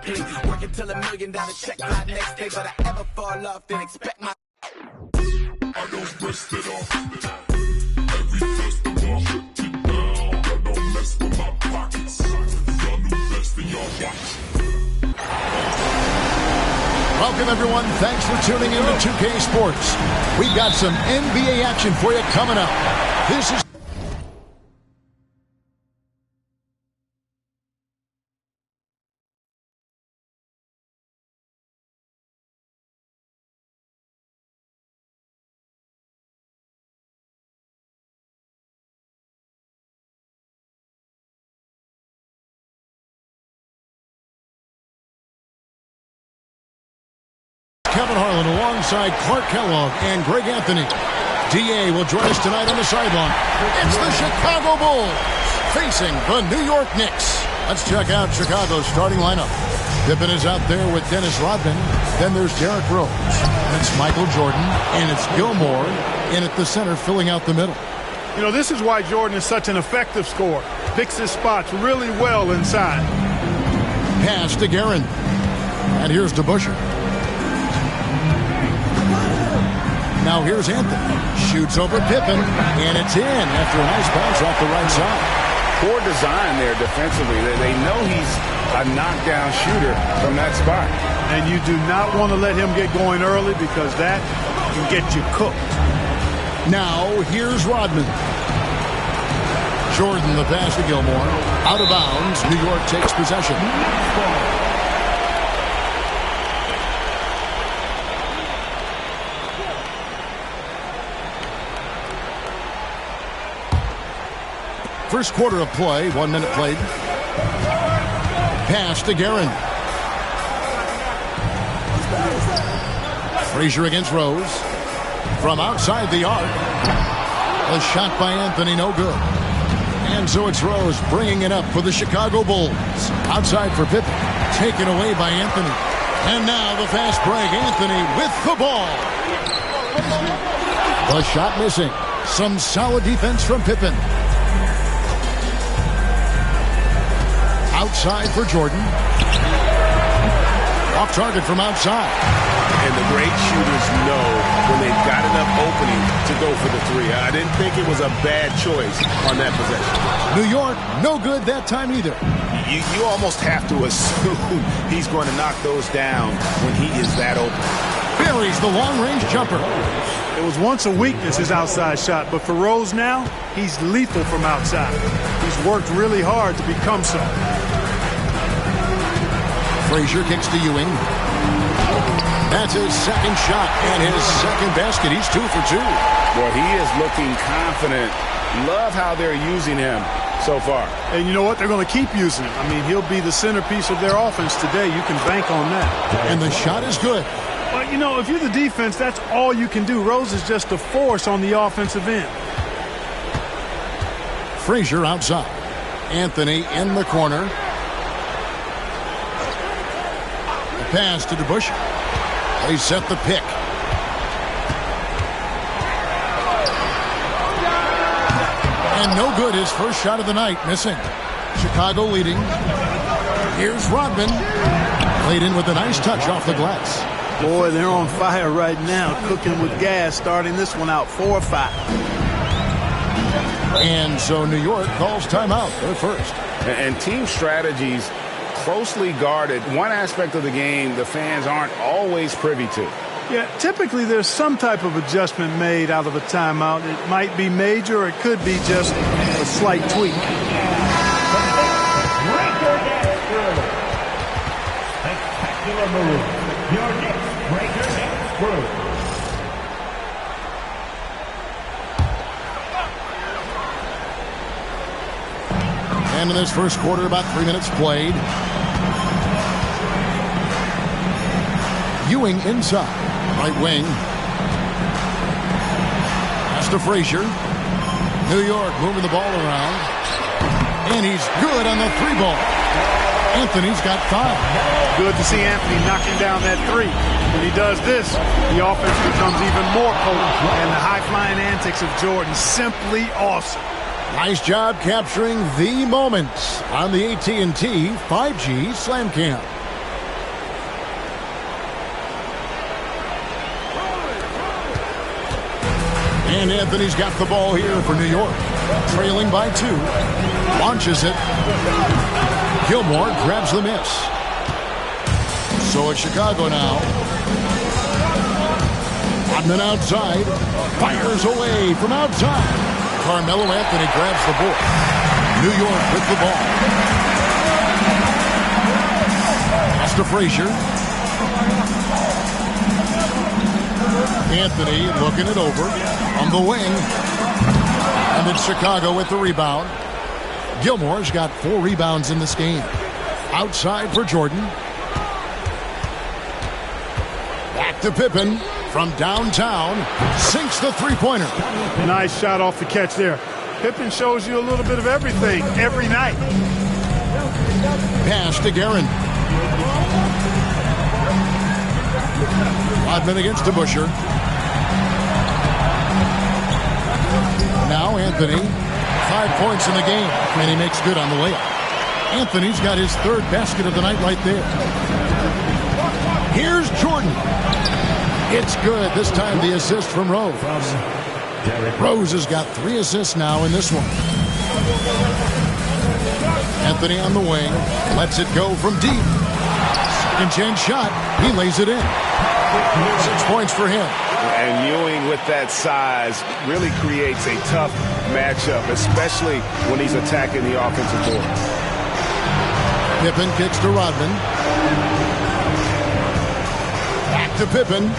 pay. Working till $1 million check my next day. But I ever fall off, then expect my. I don't rest it off. Every festival, get down. I don't mess with my pockets. Y'all new best in y'all watch. Welcome, everyone. Thanks for tuning in to 2K Sports. We've got some NBA action for you coming up. This is Kevin Harlan alongside Clark Kellogg and Greg Anthony. DA will join us tonight on the sideline. It's the Chicago Bulls facing the New York Knicks. Let's check out Chicago's starting lineup. Pippen is out there with Dennis Rodman. Then there's Derrick Rose. And it's Michael Jordan. And it's Gilmore in at the center filling out the middle. You know, this is why Jordan is such an effective scorer. Picks his spots really well inside. Pass to Guerin. And here's DeBusschere. Now here's Anthony. Shoots over Pippen, and it's in after a nice bounce off the right side. Poor design there defensively. They know he's a knockdown shooter from that spot. And you do not want to let him get going early because that can get you cooked. Now here's Rodman. Jordan, the pass to Gilmore. Out of bounds. New York takes possession. First quarter of play, 1 minute played. Pass to Guerin. Frazier against Rose. From outside the arc. A shot by Anthony, no good. And so it's Rose bringing it up for the Chicago Bulls. Outside for Pippen. Taken away by Anthony. And now the fast break. Anthony with the ball. The shot missing. Some solid defense from Pippen. Outside for Jordan. Off target from outside. And the great shooters know when they've got enough opening to go for the three. I didn't think it was a bad choice on that possession. New York, no good that time either. You almost have to assume he's going to knock those down when he is that open. Buries the long-range jumper. It was once a weakness, his outside shot, but for Rose now, he's lethal from outside. He's worked really hard to become so. Frazier kicks to Ewing. That's his second shot and his second basket. He's 2 for 2. Boy, he is looking confident. Love how they're using him so far. And you know what? They're going to keep using him. I mean, he'll be the centerpiece of their offense today. You can bank on that. And the shot is good. But, you know, if you're the defense, that's all you can do. Rose is just a force on the offensive end. Frazier outside. Anthony in the corner. The pass to DeBusschere. They set the pick. And no good, his first shot of the night, missing. Chicago leading. Here's Rodman. Played in with a nice touch off the glass. Boy, they're on fire right now, cooking with gas, starting this one out 4-5. And so New York calls timeout. They're first. And team strategies closely guarded. One aspect of the game the fans aren't always privy to. Yeah, typically there's some type of adjustment made out of a timeout. It might be major or it could be just a slight tweak. Spectacular move. Your next breaker next through. And in this first quarter, about 3 minutes played. Ewing inside. Right wing. Pass to Frazier. New York moving the ball around. And he's good on the 3-ball. Anthony's got 5. Good to see Anthony knocking down that 3. When he does this, the offense becomes even more potent. And the high-flying antics of Jordan, simply awesome. Nice job capturing the moments on the AT&T 5G Slam Cam. And Anthony's got the ball here for New York. Trailing by 2. Launches it. Gilmore grabs the miss. So it's Chicago now. Rodman outside. Fires away from outside. Carmelo Anthony grabs the ball. New York with the ball. Pass to Frazier. Anthony looking it over on the wing. And then Chicago with the rebound. Gilmore's got 4 rebounds in this game. Outside for Jordan. Back to Pippen from downtown. Sinks the three-pointer. Nice shot off the catch there. Pippen shows you a little bit of everything every night. Pass to Guerin. Rodman against DeBusschere. Now Anthony, 5 points in the game, and he makes good on the layup. Anthony's got his 3rd basket of the night right there. Here's Jordan. It's good. This time the assist from Rose. Rose has got 3 assists now in this one. Anthony on the wing. Lets it go from deep. Second chance shot. He lays it in. 6 points for him. And Ewing with that size really creates a tough matchup, especially when he's attacking the offensive board. Pippen kicks to Rodman. Back to Pippen.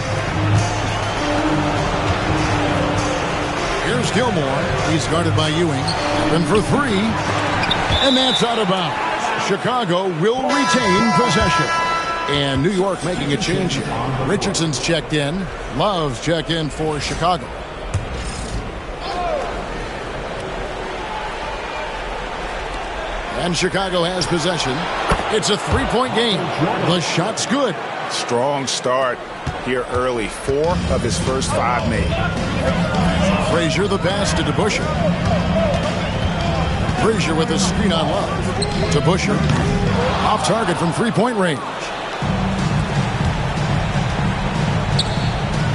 Here's Gilmore. He's guarded by Ewing. Pippen for 3. And that's out of bounds. Chicago will retain possession. And New York making a change here. Richardson's checked in. Love's checked in for Chicago. And Chicago has possession. It's a 3-point game. The shot's good. Strong start here early. 4 of his first 5 made. Frazier the pass to DeBusschere. Frazier with a screen on Love. DeBusschere off target from 3-point range.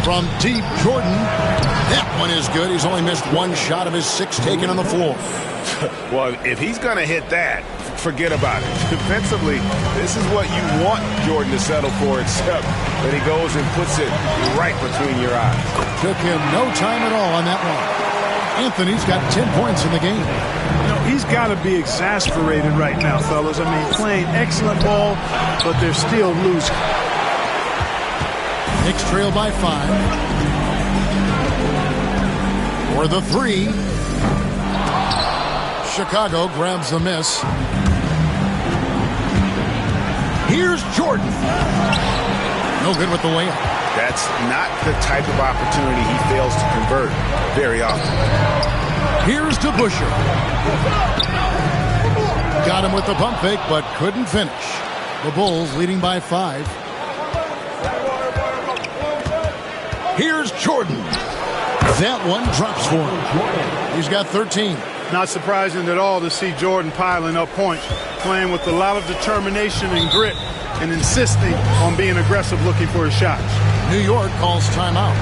From deep, Jordan. That one is good. He's only missed 1 shot of his 6 taken on the floor. Well, if he's going to hit that, forget about it. Defensively, this is what you want Jordan to settle for, except that he goes and puts it right between your eyes. Took him no time at all on that one. Anthony's got 10 points in the game. You know, he's got to be exasperated right now, fellas. I mean, playing excellent ball, but they're still losing. Knicks trail by 5. For the 3. Chicago grabs the miss. Here's Jordan. No good with the layup. That's not the type of opportunity he fails to convert very often. Here's DeBusschere. Got him with the pump fake, but couldn't finish. The Bulls leading by 5. Here's Jordan. That one drops for him. He's got 13. Not surprising at all to see Jordan piling up points, playing with a lot of determination and grit, and insisting on being aggressive looking for his shots. New York calls timeout.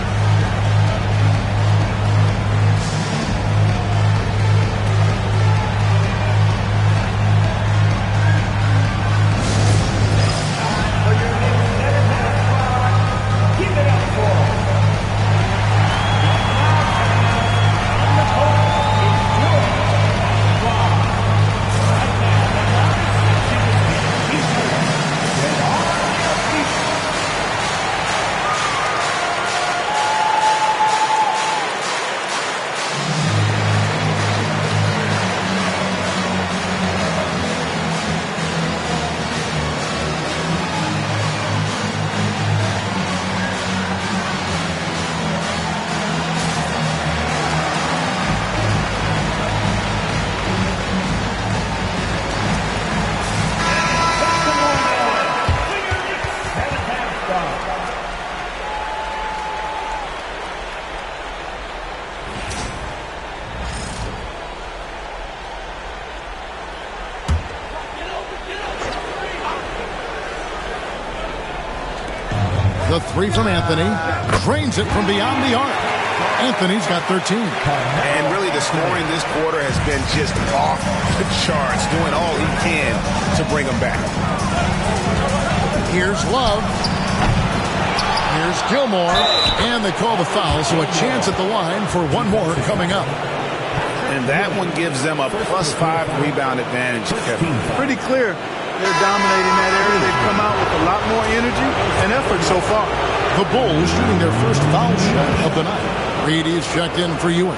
The 3 from Anthony. Drains it from beyond the arc. Anthony's got 13. And really the scoring this quarter has been just off the charts, doing all he can to bring them back. Here's Love. Here's Gilmore. And they call the foul, so a chance at the line for one more coming up. And that one gives them a +5 rebound advantage, Kevin. Pretty clear they're dominating that area. They've come out with a lot more energy and effort so far. The Bulls shooting their first foul shot of the night. Reed is checked in for Ewing.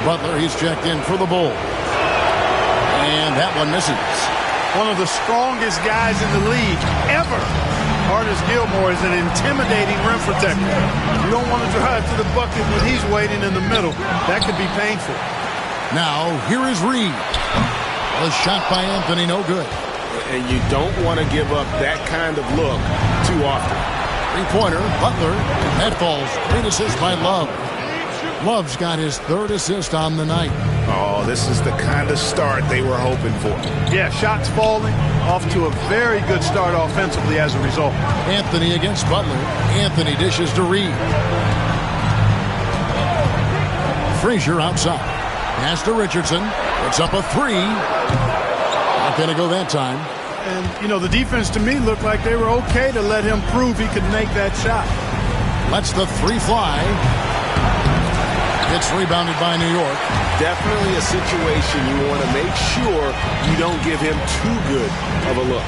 Butler, he's checked in for the Bulls. And that one misses. One of the strongest guys in the league ever. Artis Gilmore is an intimidating rim protector. You don't want to drive to the bucket when he's waiting in the middle. That could be painful. Now, here is Reed. A shot by Anthony, no good. And you don't want to give up that kind of look too often. Three-pointer, Butler. That falls. Great assist by Love. Love's got his third assist on the night. Oh, this is the kind of start they were hoping for. Yeah, shots falling. Off to a very good start offensively as a result. Anthony against Butler. Anthony dishes to Reed. Frazier outside. Pass to Richardson. It's up a three. Not going to go that time. And, you know, the defense to me looked like they were okay to let him prove he could make that shot. Lets the three fly. It's rebounded by New York. Definitely a situation you want to make sure you don't give him too good of a look.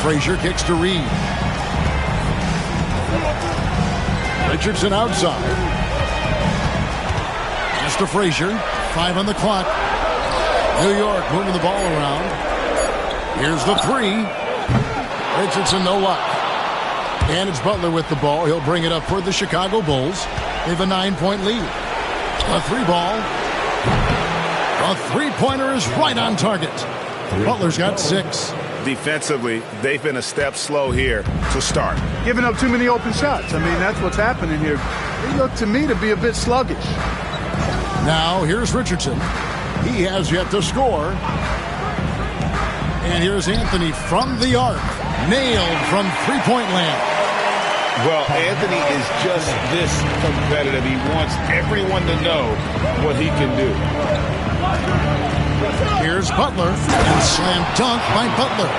Frazier kicks to Reed. Richardson outside. Pass to Frazier. 5 on the clock. New York moving the ball around. Here's the three. Richardson, no luck. And it's Butler with the ball. He'll bring it up for the Chicago Bulls. They have a 9-point lead. A three ball. A three-pointer is right on target. Butler's got 6. Defensively, they've been a step slow here to start. Giving up too many open shots. I mean, that's what's happening here. They look to me to be a bit sluggish. Now, here's Richardson. He has yet to score. And here's Anthony from the arc. Nailed from three-point land. Well, Anthony is just this competitive. He wants everyone to know what he can do. Here's Butler. And slam dunk by Butler.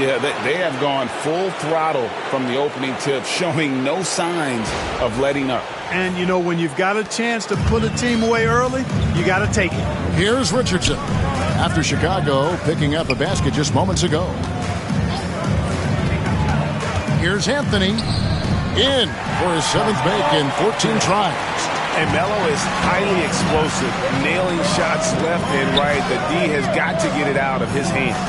Yeah, they have gone full throttle from the opening tip, showing no signs of letting up. And, you know, when you've got a chance to put a team away early, you got to take it. Here's Richardson. After Chicago picking up a basket just moments ago. Here's Anthony. In for his 7th make in 14 tries. And Melo is highly explosive, nailing shots left and right. The D has got to get it out of his hands.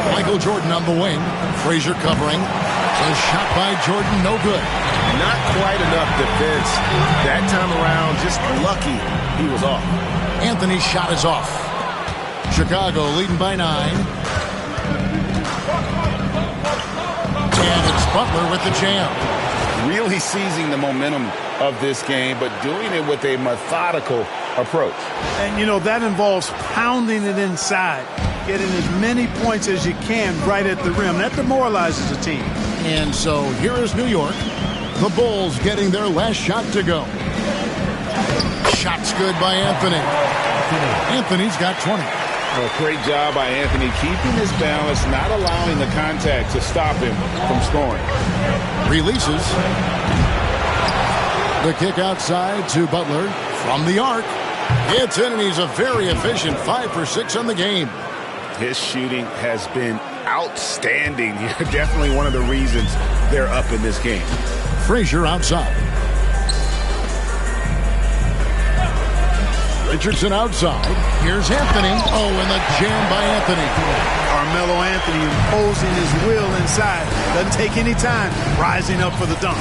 Michael Jordan on the wing. Frazier covering. A shot by Jordan, no good. Not quite enough defense. That time around, just lucky he was off. Anthony's shot is off. Chicago leading by 9. And it's Butler with the jam. Really seizing the momentum of this game, but doing it with a methodical approach. And, you know, that involves pounding it inside, getting as many points as you can right at the rim. That demoralizes a team. And so here is New York. The Bulls getting their last shot to go. Shot's good by Anthony. Anthony's got 20. A great job by Anthony, keeping his balance, not allowing the contact to stop him from scoring. Releases. The kick outside to Butler from the arc. It's in, and he's a very efficient 5 for 6 on the game. His shooting has been outstanding. Definitely one of the reasons they're up in this game. Frazier outside. Richardson outside. Here's Anthony. Oh, and the jam by Anthony. Carmelo Anthony imposing his will inside. Doesn't take any time. Rising up for the dunk.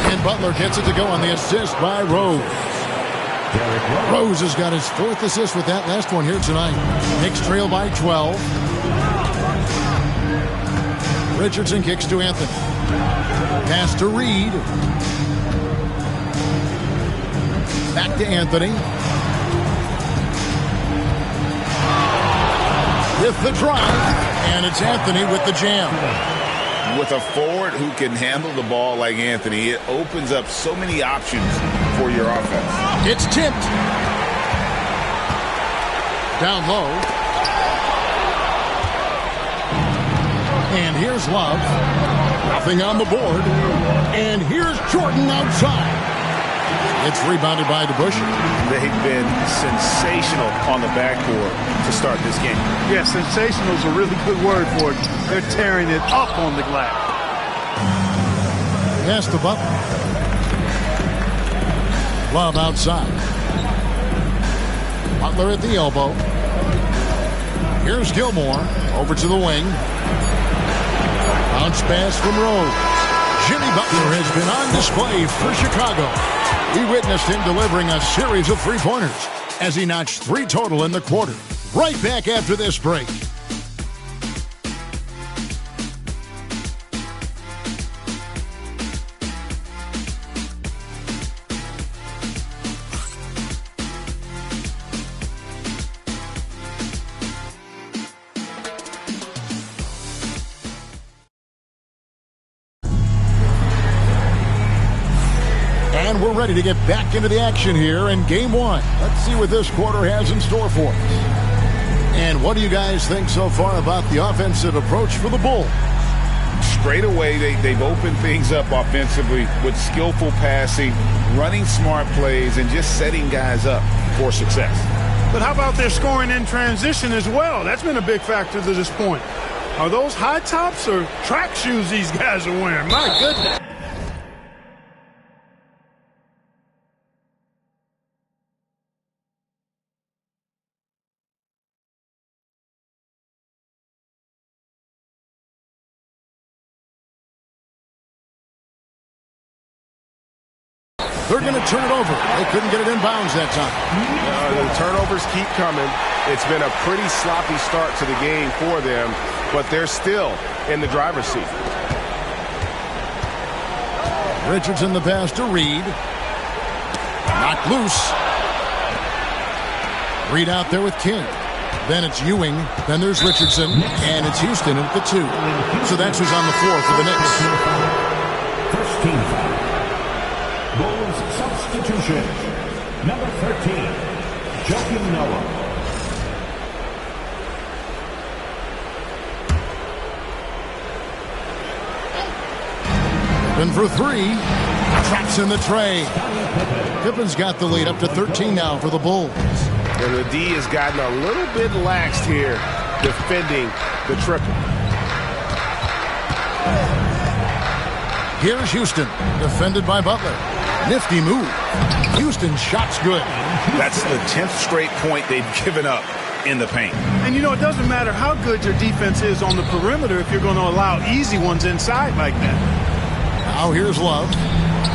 And Butler gets it to go on the assist by Rose. Rose has got his 4th assist with that last one here tonight. Knicks trail by 12. Richardson kicks to Anthony. Pass to Reed. Back to Anthony. With the drive. And it's Anthony with the jam. with a forward who can handle the ball like Anthony, it opens up so many options for your offense. It's tipped. Down low. And here's Love. Nothing on the board. And here's Jordan outside. It's rebounded by DeBusschere. They've been sensational on the backboard to start this game. Yeah, sensational is a really good word for it. They're tearing it up on the glass. Pass to Butler. Love outside. Butler at the elbow. Here's Gilmore. Over to the wing. Bounce pass from Rose. Jimmy Butler has been on display for Chicago. We witnessed him delivering a series of three-pointers as he notched 3 total in the quarter. Right back after this break. And we're ready to get back into the action here in Game 1. Let's see what this quarter has in store for us. And what do you guys think so far about the offensive approach for the Bulls? Straight away, they've opened things up offensively with skillful passing, running smart plays, and just setting guys up for success. But how about their scoring in transition as well? That's been a big factor to this point. Are those high tops or track shoes these guys are wearing? My goodness. They're going to turn it over. They couldn't get it in bounds that time. The turnovers keep coming. It's been a pretty sloppy start to the game for them, but they're still in the driver's seat. Richardson the pass to Reed. Knocked loose. Reed out there with King. Then it's Ewing. Then there's Richardson. And it's Houston at the 2. So that's who's on the floor for the Knicks. First team foul. Bulls substitution. Number 13, Joakim Noah. Pippen for 3. Traps in the tray. Pippen's got the lead up to 13 now for the Bulls. And the D has gotten a little bit laxed here defending the triple. Here's Houston, defended by Butler. Nifty move. Houston's shot's good. That's the 10th straight point they've given up in the paint. And you know, it doesn't matter how good your defense is on the perimeter if you're going to allow easy ones inside like that. Now here's Love.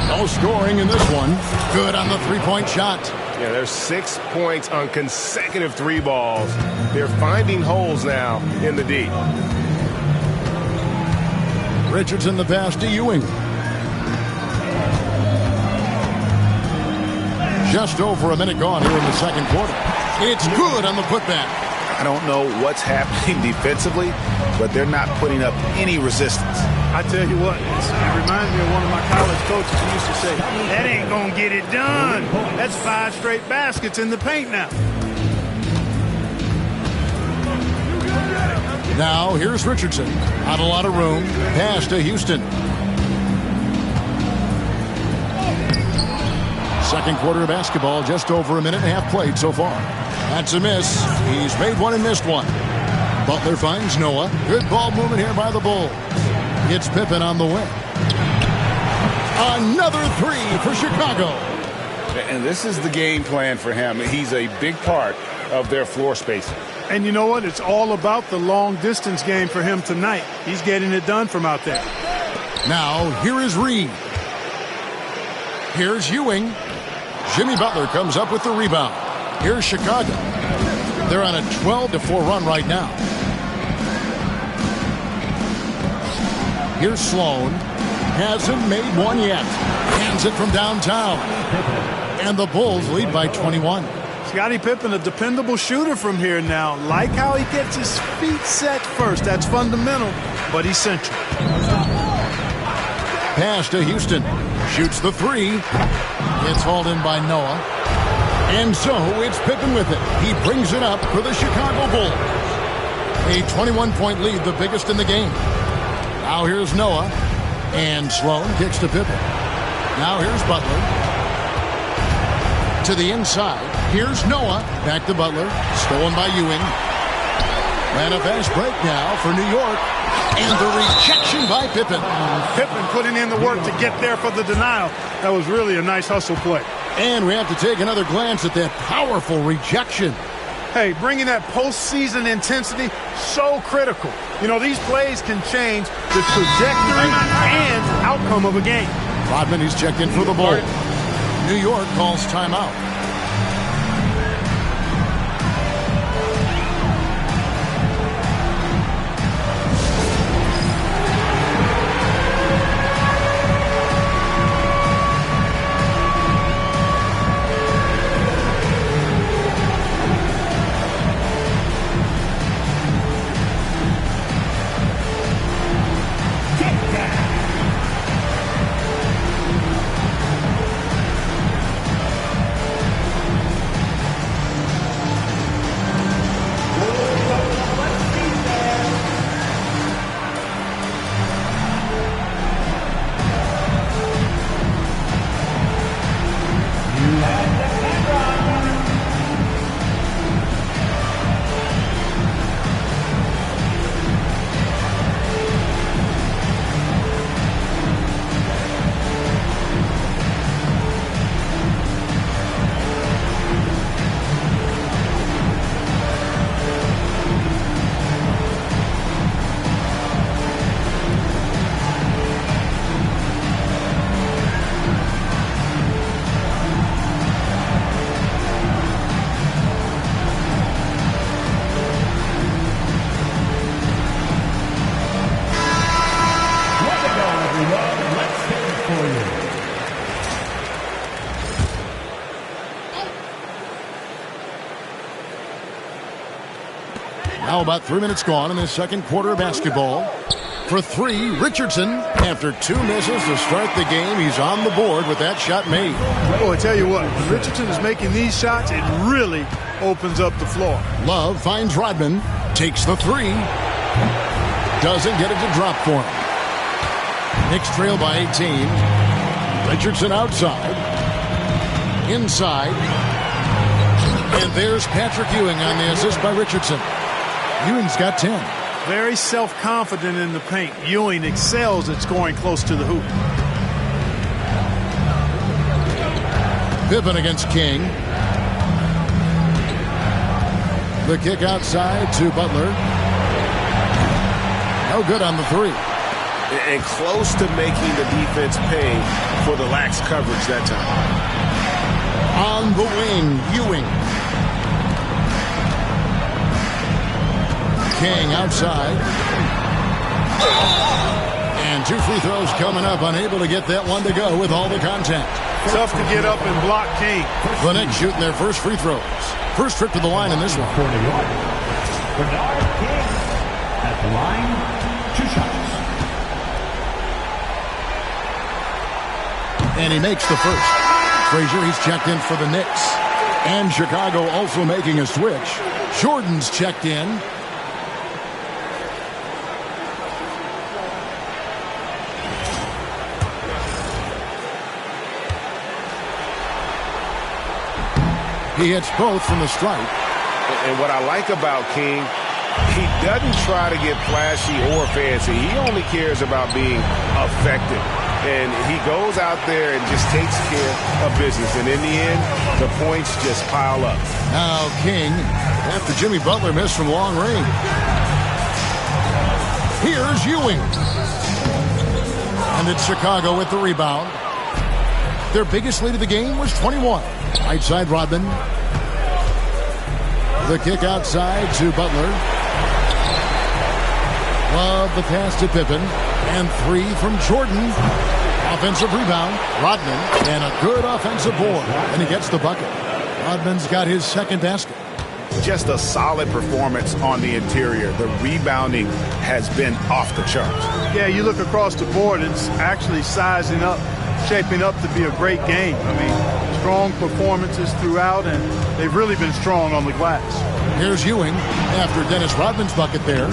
No scoring in this one. Good on the three-point shot. Yeah, there's 6 points on consecutive 3 balls. They're finding holes now in the D. Richardson the pass to Ewing. Just over a minute gone here in the second quarter. It's good on the putback. I don't know what's happening defensively, but they're not putting up any resistance. I tell you what, it reminds me of one of my college coaches who used to say, that ain't going to get it done. That's 5 straight baskets in the paint now. Now here's Richardson. Not a lot of room. Pass to Houston. Second quarter of basketball, just over a minute and a half played so far. That's a miss. He's made one and missed one. Butler finds Noah. Good ball movement here by the Bulls. It's Pippen on the wing. Another 3 for Chicago. And this is the game plan for him. He's a big part of their floor spacing. And you know what? It's all about the long distance game for him tonight. He's getting it done from out there. Now, here is Reed. Here's Ewing. Jimmy Butler comes up with the rebound. Here's Chicago. They're on a 12-4 run right now. Here's Sloan. Hasn't made one yet. Hands it from downtown. And the Bulls lead by 21. Scottie Pippen, a dependable shooter from here now. Like how he gets his feet set first. That's fundamental, but essential. pass to Houston. Shoots the three. It's hauled in by Noah. And so it's Pippen with it. He brings it up for the Chicago Bulls. A 21-point lead, the biggest in the game. Now here's Noah. And Sloan kicks to Pippen. Now here's Butler. To the inside. Here's Noah. Back to Butler. Stolen by Ewing. And a fast break now for New York. And the rejection by Pippen. Pippen putting in the work to get there for the denial. That was really a nice hustle play. And we have to take another glance at that powerful rejection. Hey, bringing that postseason intensity, so critical. You know, these plays can change the trajectory and outcome of a game. Rodman, he's checked in for the ball. New York calls timeout. Now about 3 minutes gone in the second quarter of basketball. For three, Richardson, after two misses to start the game, he's on the board with that shot made. Oh, I tell you what, when Richardson is making these shots, it really opens up the floor. Love finds Rodman, takes the three, doesn't get it to drop for him. Knicks trail by 18. Richardson outside, inside, and there's Patrick Ewing on the assist by Richardson. Ewing's got 10. Very self-confident in the paint. Ewing excels at scoring close to the hoop. Pippen against King. The kick outside to Butler. No good on the three. And close to making the defense pay for the lax coverage that time. On the wing, Ewing. King outside. And two free throws coming up. Unable to get that one to go with all the contact. Tough to get up and block King. The Knicks shooting their first free throws. First trip to the line in this one. Bernard King at the line, 2 shots. And he makes the first. Frazier, he's checked in for the Knicks. And Chicago also making a switch. Jordan's checked in. He hits both from the stripe. And what I like about King, he doesn't try to get flashy or fancy. He only cares about being effective. And he goes out there and just takes care of business. And in the end, the points just pile up. Now King, after Jimmy Butler missed from long range. Here's Ewing. And it's Chicago with the rebound. Their biggest lead of the game was 21. Right side, Rodman. The kick outside to Butler. Love the pass to Pippen. And three from Jordan. Offensive rebound. Rodman. And a good offensive board. And he gets the bucket. Rodman's got his second basket. just a solid performance on the interior. The rebounding has been off the charts. Yeah, you look across the board, it's actually sizing up, shaping up to be a great game. I mean, strong performances throughout, and they've really been strong on the glass. Here's Ewing after Dennis Rodman's bucket there.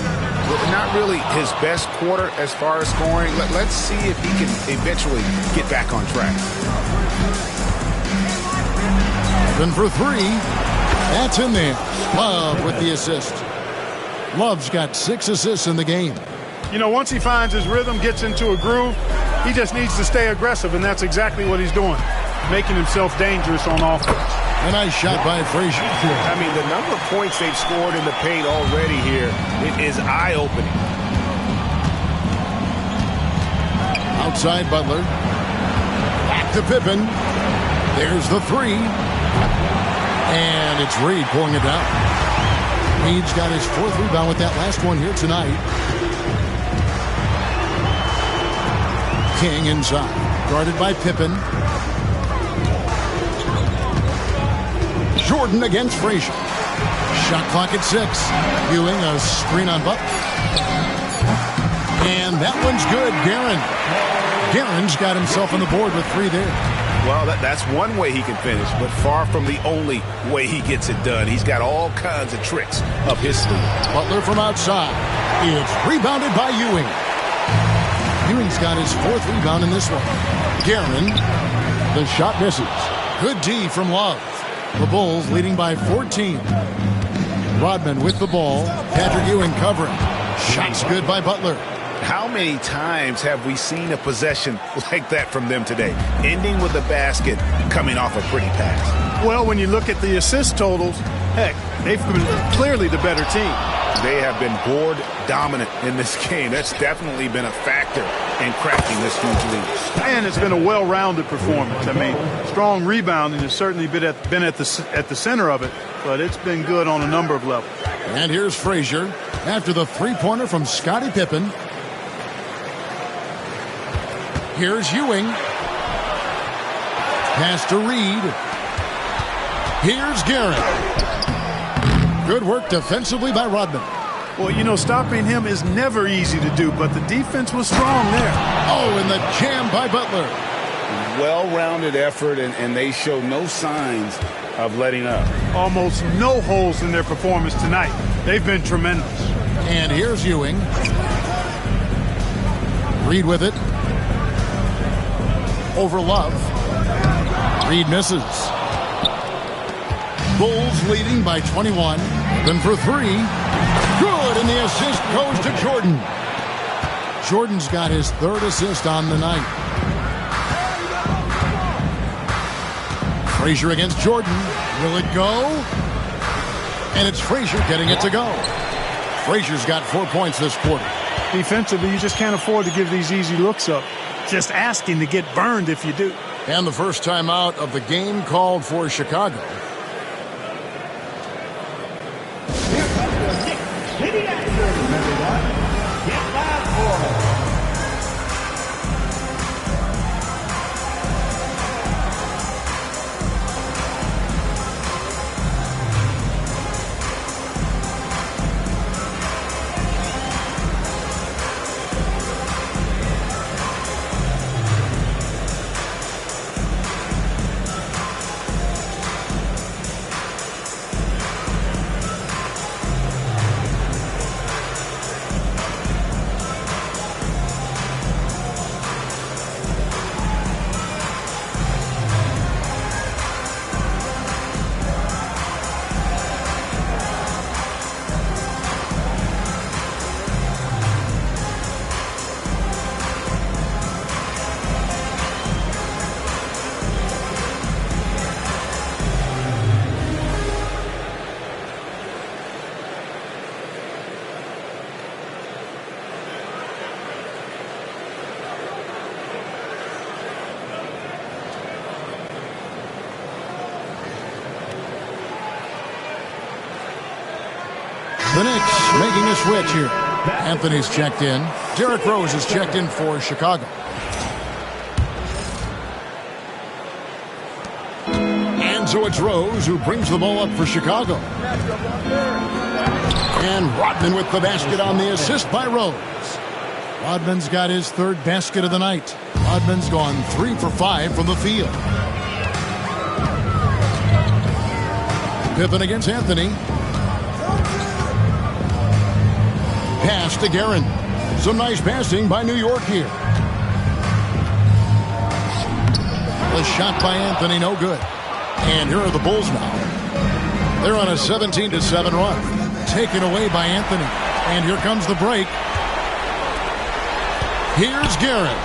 Not really his best quarter as far as scoring. Let's see if he can eventually get back on track. Then for three, that's in there. Love with the assist. Love's got 6 assists in the game. You know, once he finds his rhythm, gets into a groove, he just needs to stay aggressive, and that's exactly what he's doing, making himself dangerous on offense. A nice shot by Frazier. I mean, the number of points they've scored in the paint already here, it is eye-opening. Outside Butler. Back to Pippen. There's the three. And it's Reed pulling it down. Reed's got his 4th rebound with that last one here tonight. King inside. Guarded by Pippen. Jordan against Frazier. Shot clock at 6. Ewing a screen on Butler. And that one's good. Guerin's got himself on the board with 3 there. Well, that's one way he can finish, but far from the only way he gets it done. He's got all kinds of tricks up his sleeve. Butler from outside. It's rebounded by Ewing. Ewing's got his 4th rebound in this one. Guerin, the shot misses. Good D from Love. The Bulls leading by 14. Rodman with the ball. Patrick Ewing covering. Shots good by Butler. How many times have we seen a possession like that from them today? Ending with a basket, coming off a pretty pass. Well, when you look at the assist totals, heck, they've been clearly the better team. They have been board dominant in this game. That's definitely been a factor in cracking this huge lead. And it's been a well-rounded performance. I mean, strong rebounding has certainly been at the center of it, but it's been good on a number of levels. And here's Frazier after the 3-pointer from Scottie Pippen. Here's Ewing. Pass to Reed. Here's Guerin. Good work defensively by Rodman. Well, you know, stopping him is never easy to do, but the defense was strong there. Oh, and the jam by Butler. Well-rounded effort, and they show no signs of letting up. Almost no holes in their performance tonight. They've been tremendous. And here's Ewing. Reed with it. Over Love. Reed misses. Bulls leading by 21. Then for 3. Good, and the assist goes to Jordan. Jordan's got his 3rd assist on the night. Frazier against Jordan. Will it go? And it's Frazier getting it to go. Frazier's got 4 points this quarter. Defensively, you just can't afford to give these easy looks up. Just asking to get burned if you do. And the first time out of the game called for Chicago. Here comes the Knicks City Actors, everyone. Get loud for them. The Knicks making a switch here. Anthony's checked in. Derrick Rose is checked in for Chicago. Hands So it's Rose who brings the ball up for Chicago. And Rodman with the basket on the assist by Rose. Rodman's got his third basket of the night. Rodman's gone 3 for 5 from the field. Pippen against Anthony. Pass to Guerin. Some nice passing by New York here. The shot by Anthony, no good. And here are the Bulls now. They're on a 17-7 run. Taken away by Anthony. And here comes the break. Here's Guerin.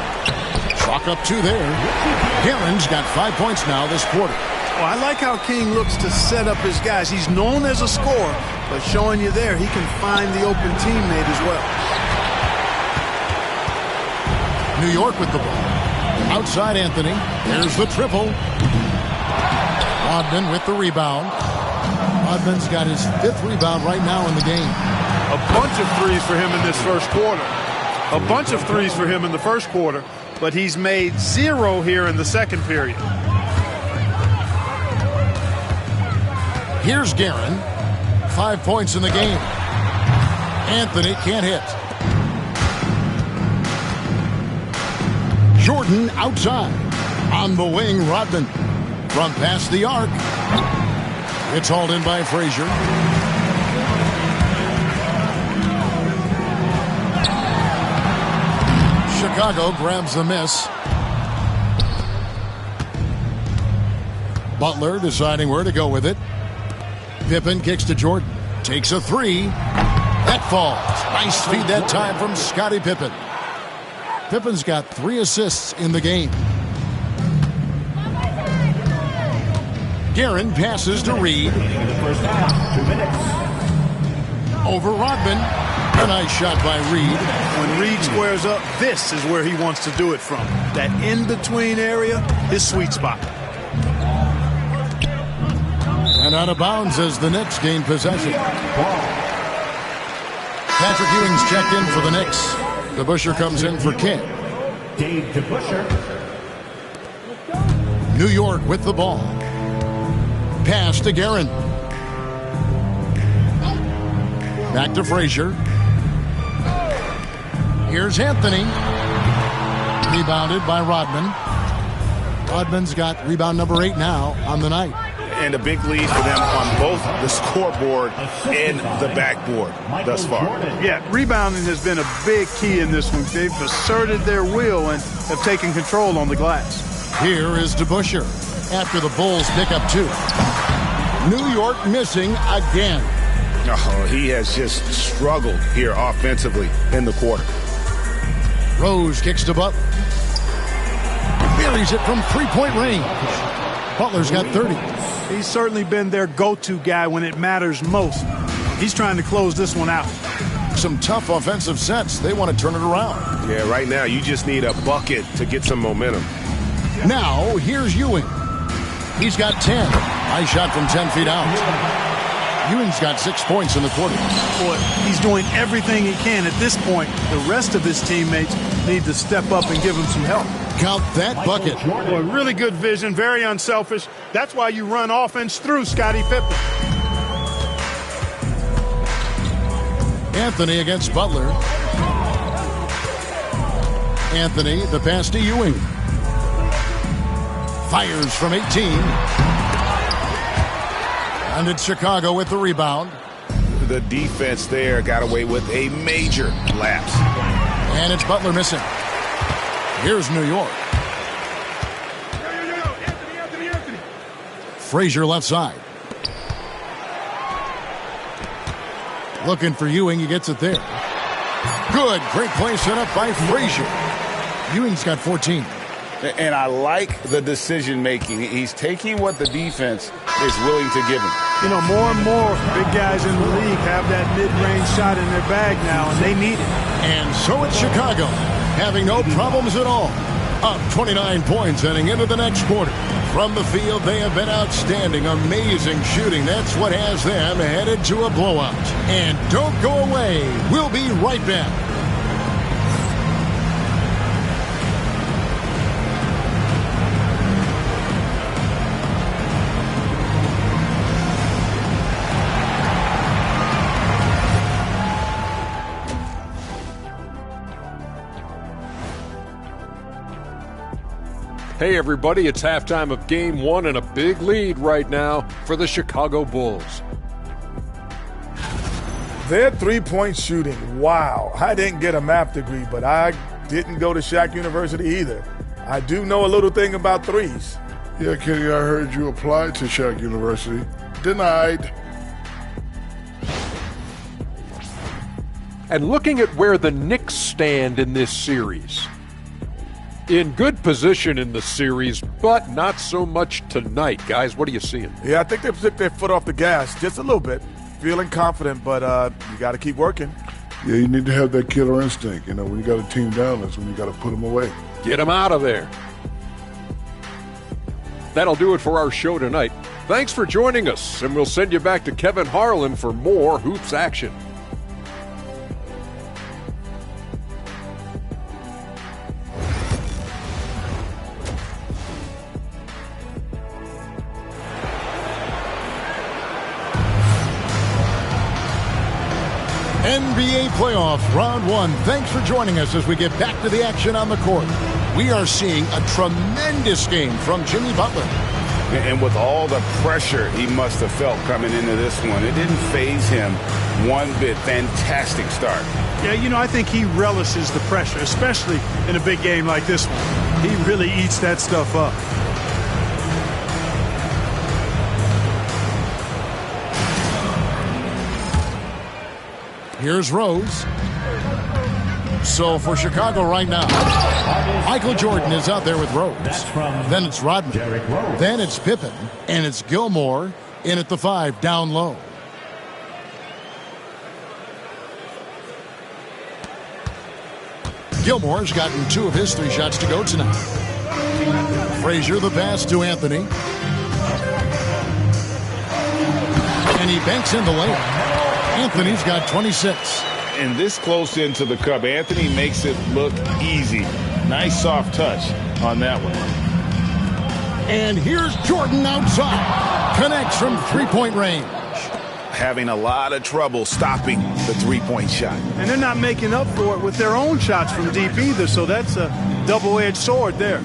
Chalk up 2 there. Guerin's got 5 points now this quarter. Oh, I like how King looks to set up his guys. He's known as a scorer, but showing you there, he can find the open teammate as well. New York with the ball. Outside Anthony. There's the triple. Rodman with the rebound. Rodman's got his 5th rebound right now in the game. A bunch of threes for him in this first quarter. A bunch of threes for him in the first quarter, but he's made 0 here in the second period. Here's Guerin. 5 points in the game. Anthony can't hit. Jordan outside. On the wing, Rodman. From past the arc. It's hauled in by Frazier. Chicago grabs the miss. Butler deciding where to go with it. Pippen kicks to Jordan. Takes a 3. That falls. Nice feed that time from Scottie Pippen. Pippen's got 3 assists in the game. Guerin passes to Reed. Over Rodman. A nice shot by Reed. When Reed squares up, this is where he wants to do it from. That in-between area, his sweet spot. And out of bounds as the Knicks gain possession. Patrick Ewing's checked in for the Knicks. DeBusschere comes in for King. Dave DeBusschere. New York with the ball. Pass to Guerin. Back to Frazier. Here's Anthony. Rebounded by Rodman. Rodman's got rebound number 8 now on the night. And a big lead for them on both the scoreboard and the backboard thus far. Yeah, rebounding has been a big key in this one. They've asserted their will and have taken control on the glass. Here is DeBusschere after the Bulls pick up 2. New York missing again. Oh, he has just struggled here offensively in the quarter. Rose kicks to Butler. Buries it from 3-point range. Butler's got 30. He's certainly been their go-to guy when it matters most. He's trying to close this one out. Some tough offensive sets. They want to turn it around. Yeah, right now you just need a bucket to get some momentum. Now, here's Ewing. He's got 10. Nice shot from 10 feet out. Ewing's got 6 points in the quarter. Boy, he's doing everything he can at this point. The rest of his teammates need to step up and give him some help. Count that bucket. Boy, really good vision, very unselfish. That's why you run offense through Scottie Pippen. Anthony against Butler. Anthony, the pass to Ewing. Fires from 18. And it's Chicago with the rebound. The defense there got away with a major lapse. And it's Butler missing. Here's New York. Frazier left side. Looking for Ewing. He gets it there. Good. Great play set up by Frazier. Ewing's got 14. And I like the decision-making. He's taking what the defense is willing to give him. You know, more and more big guys in the league have that mid-range shot in their bag now, and they need it. And so it's Chicago, having no problems at all. Up 29 points heading into the next quarter. From the field, they have been outstanding. Amazing shooting. That's what has them headed to a blowout. And don't go away. We'll be right back. Hey everybody, it's halftime of game one and a big lead right now for the Chicago Bulls. Their three-point shooting, wow. I didn't get a math degree, but I didn't go to Shaq University either. I do know a little thing about threes. Yeah, Kenny, I heard you applied to Shaq University. Denied. And looking at where the Knicks stand in this series. In good position in the series, but not so much tonight. Guys, what are you seeing? Yeah, I think they've took their foot off the gas just a little bit. Feeling confident, but you got to keep working. Yeah, you need to have that killer instinct. You know, when you got a team down, that's when you got to put them away. Get them out of there. That'll do it for our show tonight. Thanks for joining us, and we'll send you back to Kevin Harlan for more Hoops action. NBA playoffs, round one. Thanks for joining us as we get back to the action on the court. We are seeing a tremendous game from Jimmy Butler. And with all the pressure he must have felt coming into this one, it didn't faze him one bit. Fantastic start. Yeah, you know, I think he relishes the pressure, especially in a big game like this one. He really eats that stuff up. Here's Rose. So for Chicago right now, Michael Jordan is out there with Rose. Then it's Rodman. Then it's Pippen. And it's Gilmore in at the 5 down low. Gilmore's gotten 2 of his 3 shots to go tonight. Frazier the pass to Anthony. And he banks in the layup. Anthony's got 26. And this close into the cup, Anthony makes it look easy. Nice soft touch on that one. And here's Jordan outside. Connects from three-point range. Having a lot of trouble stopping the three-point shot. And they're not making up for it with their own shots from deep either, so that's a double-edged sword there.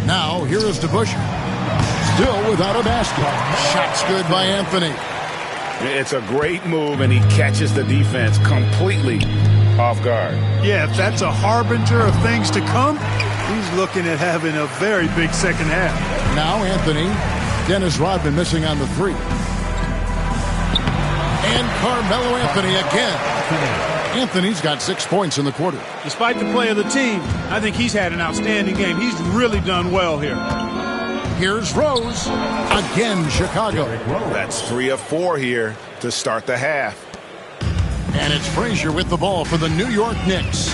Now, here is DeBusschere. Still without a basket. Shot's good by Anthony. It's a great move, and he catches the defense completely off guard. Yeah, if that's a harbinger of things to come, he's looking at having a very big second half. Now Anthony. Dennis Rodman missing on the 3. And Carmelo Anthony again. Anthony's got 6 points in the quarter. Despite the play of the team, I think he's had an outstanding game. He's really done well here. Here's Rose. Again, Chicago. That's 3 of 4 here to start the half. And it's Frazier with the ball for the New York Knicks.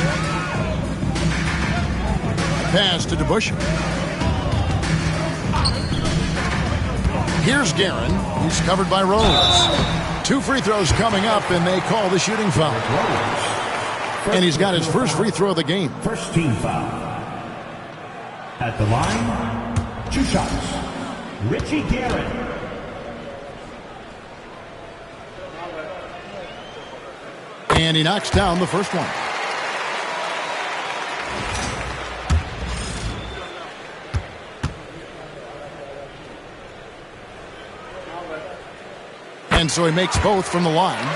Pass to DeBusschere. Here's Guerin. He's covered by Rose. 2 free throws coming up, and they call the shooting foul. And he's got his first free throw of the game. First team foul. At the line, 2 shots. Richie Guerin. And he knocks down the first one. And so he makes both from the line.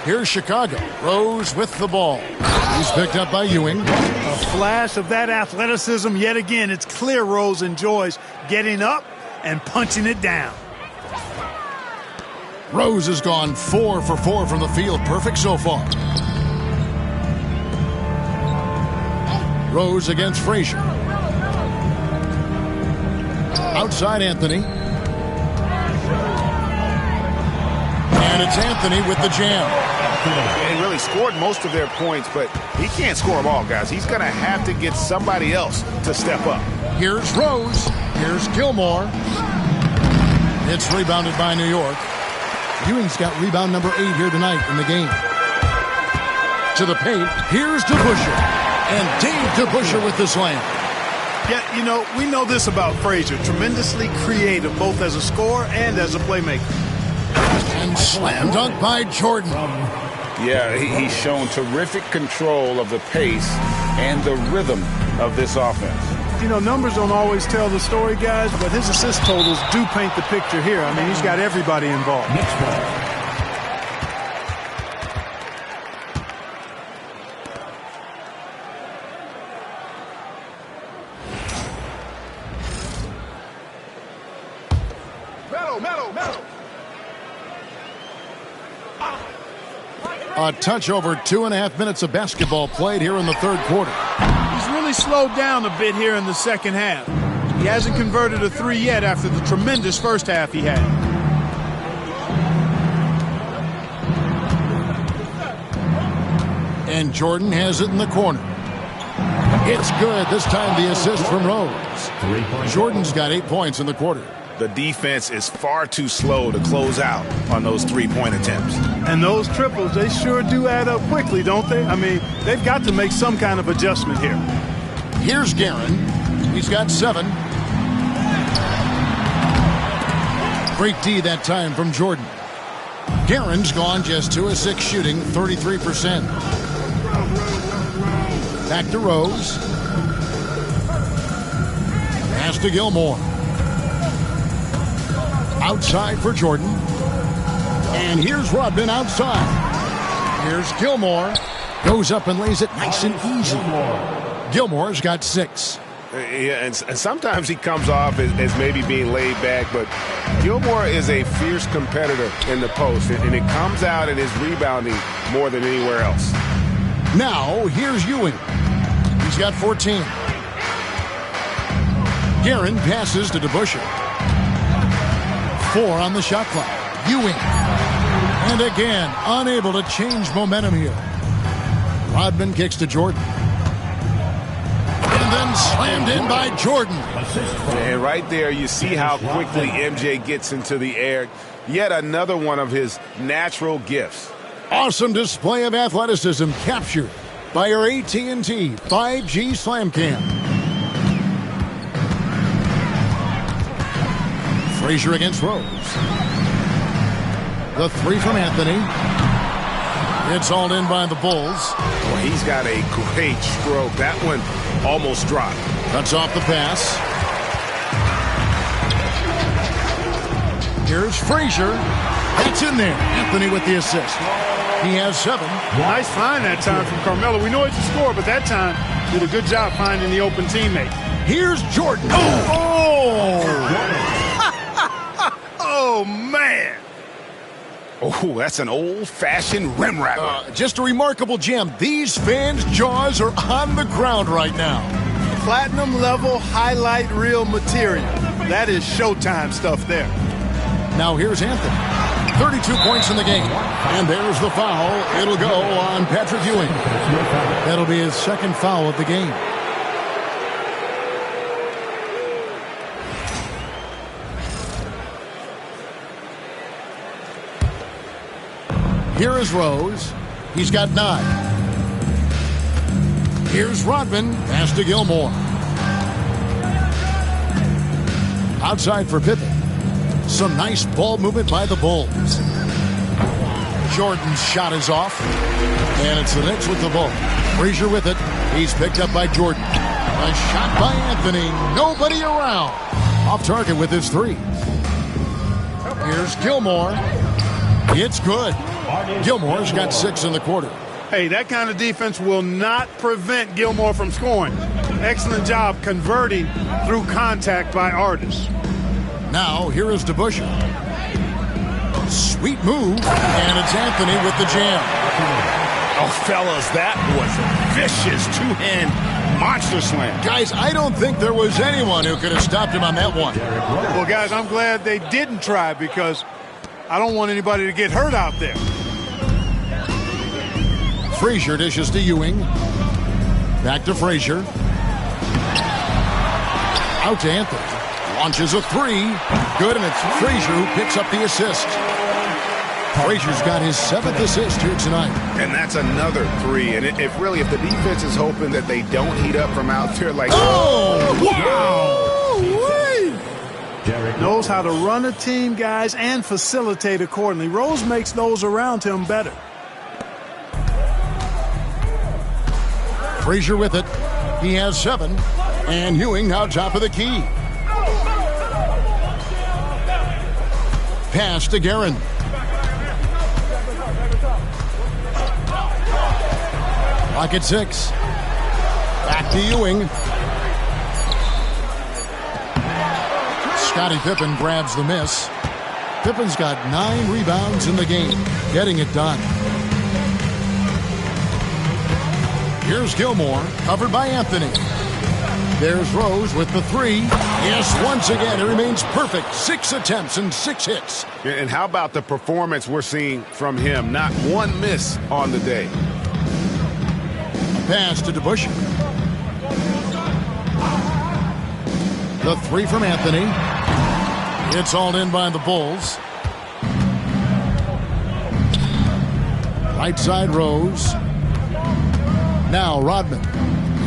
Here's Chicago. Rose with the ball. He's picked up by Ewing. A flash of that athleticism yet again. It's clear Rose enjoys getting up and punching it down. Rose has gone 4 for 4 from the field. Perfect so far. Rose against Frazier. Outside Anthony. And it's Anthony with the jam. He really scored most of their points, but he can't score them all, guys. He's going to have to get somebody else to step up. Here's Rose. Here's Gilmore. It's rebounded by New York. Ewing's got rebound number 8 here tonight in the game. To the paint. Here's DeBusschere. And Dave DeBusschere with the slam. Yeah, you know, we know this about Frazier. Tremendously creative, both as a scorer and as a playmaker. And slam dunk by Jordan. Yeah, he's shown terrific control of the pace and the rhythm of this offense. You know, numbers don't always tell the story, guys, but his assist totals do paint the picture here. I mean, he's got everybody involved. Next ball. A touch over 2.5 minutes of basketball played here in the third quarter. He's really slowed down a bit here in the second half. He hasn't converted a three yet after the tremendous first half he had. And Jordan has it in the corner. It's good. This time the assist from Rose. Jordan's got 8 points in the quarter. The defense is far too slow to close out on those three-point attempts. And those triples, they sure do add up quickly, don't they? I mean, they've got to make some kind of adjustment here. Here's Guerin. He's got 7. Great D that time from Jordan. Guerin's gone just 2 of 6 shooting, 33%. Back to Rose. Pass to Gilmore. Outside for Jordan. And here's Rodman outside. Here's Gilmore. Goes up and lays it nice and easy. Gilmore's got 6. Yeah, and sometimes he comes off as maybe being laid back, but Gilmore is a fierce competitor in the post, and it comes out in his rebounding more than anywhere else. Now, here's Ewing. He's got 14. Guerin passes to DeBusschere. 4 on the shot clock. Ewing. And again, unable to change momentum here. Rodman kicks to Jordan. And then slammed in by Jordan. And right there, you see how quickly MJ gets into the air. Yet another one of his natural gifts. Awesome display of athleticism captured by our AT&T 5G Slam Cam. Frazier against Rose. The 3 from Anthony. It's all in by the Bulls. Well, he's got a great stroke. That one almost dropped. Cuts off the pass. Here's Frazier. That's in there. Anthony with the assist. He has 7. Nice find that time from Carmelo. We know he's a scorer, but that time did a good job finding the open teammate. Here's Jordan. Oh, man. Oh, that's an old-fashioned rim wrapper. Just a remarkable gem. These fans' jaws are on the ground right now. Platinum level highlight reel material. That is Showtime stuff there. Now here's Anthony. 32 points in the game. And there's the foul. It'll go on Patrick Ewing. That'll be his second foul of the game. Here is Rose. He's got 9. Here's Rodman. Pass to Gilmore. Outside for Pippen. Some nice ball movement by the Bulls. Jordan's shot is off. And it's the Knicks with the ball. Frazier with it. He's picked up by Jordan. A shot by Anthony. Nobody around. Off target with his 3. Here's Gilmore. It's good. Gilmore's got 6 in the quarter. Hey, that kind of defense will not prevent Gilmore from scoring. Excellent job converting through contact by Artis. Now, here is DeBusschere. Sweet move, and it's Anthony with the jam. Oh, fellas, that was a vicious two-hand monster slam. Guys, I don't think there was anyone who could have stopped him on that one. Well, guys, I'm glad they didn't try because I don't want anybody to get hurt out there. Frazier dishes to Ewing. Back to Frazier. Out to Anthony. Launches a 3. Good, and it's Frazier who picks up the assist. Frazier's got his 7th assist here tonight. And that's another 3. And if the defense is hoping that they don't heat up from out there like... Knows how to run a team, guys, and facilitate accordingly. Rose makes those around him better. Frazier with it. He has 7. And Ewing now top of the key. Pass to Guerin. Clock at 6. Back to Ewing. Scottie Pippen grabs the miss. Pippen's got 9 rebounds in the game, getting it done. Here's Gilmore, covered by Anthony. There's Rose with the 3. Yes, once again, it remains perfect. 6 attempts and 6 hits. And how about the performance we're seeing from him? Not one miss on the day. A pass to DeBusschere. The 3 from Anthony. It's all in by the Bulls. Right side Rose. Now Rodman.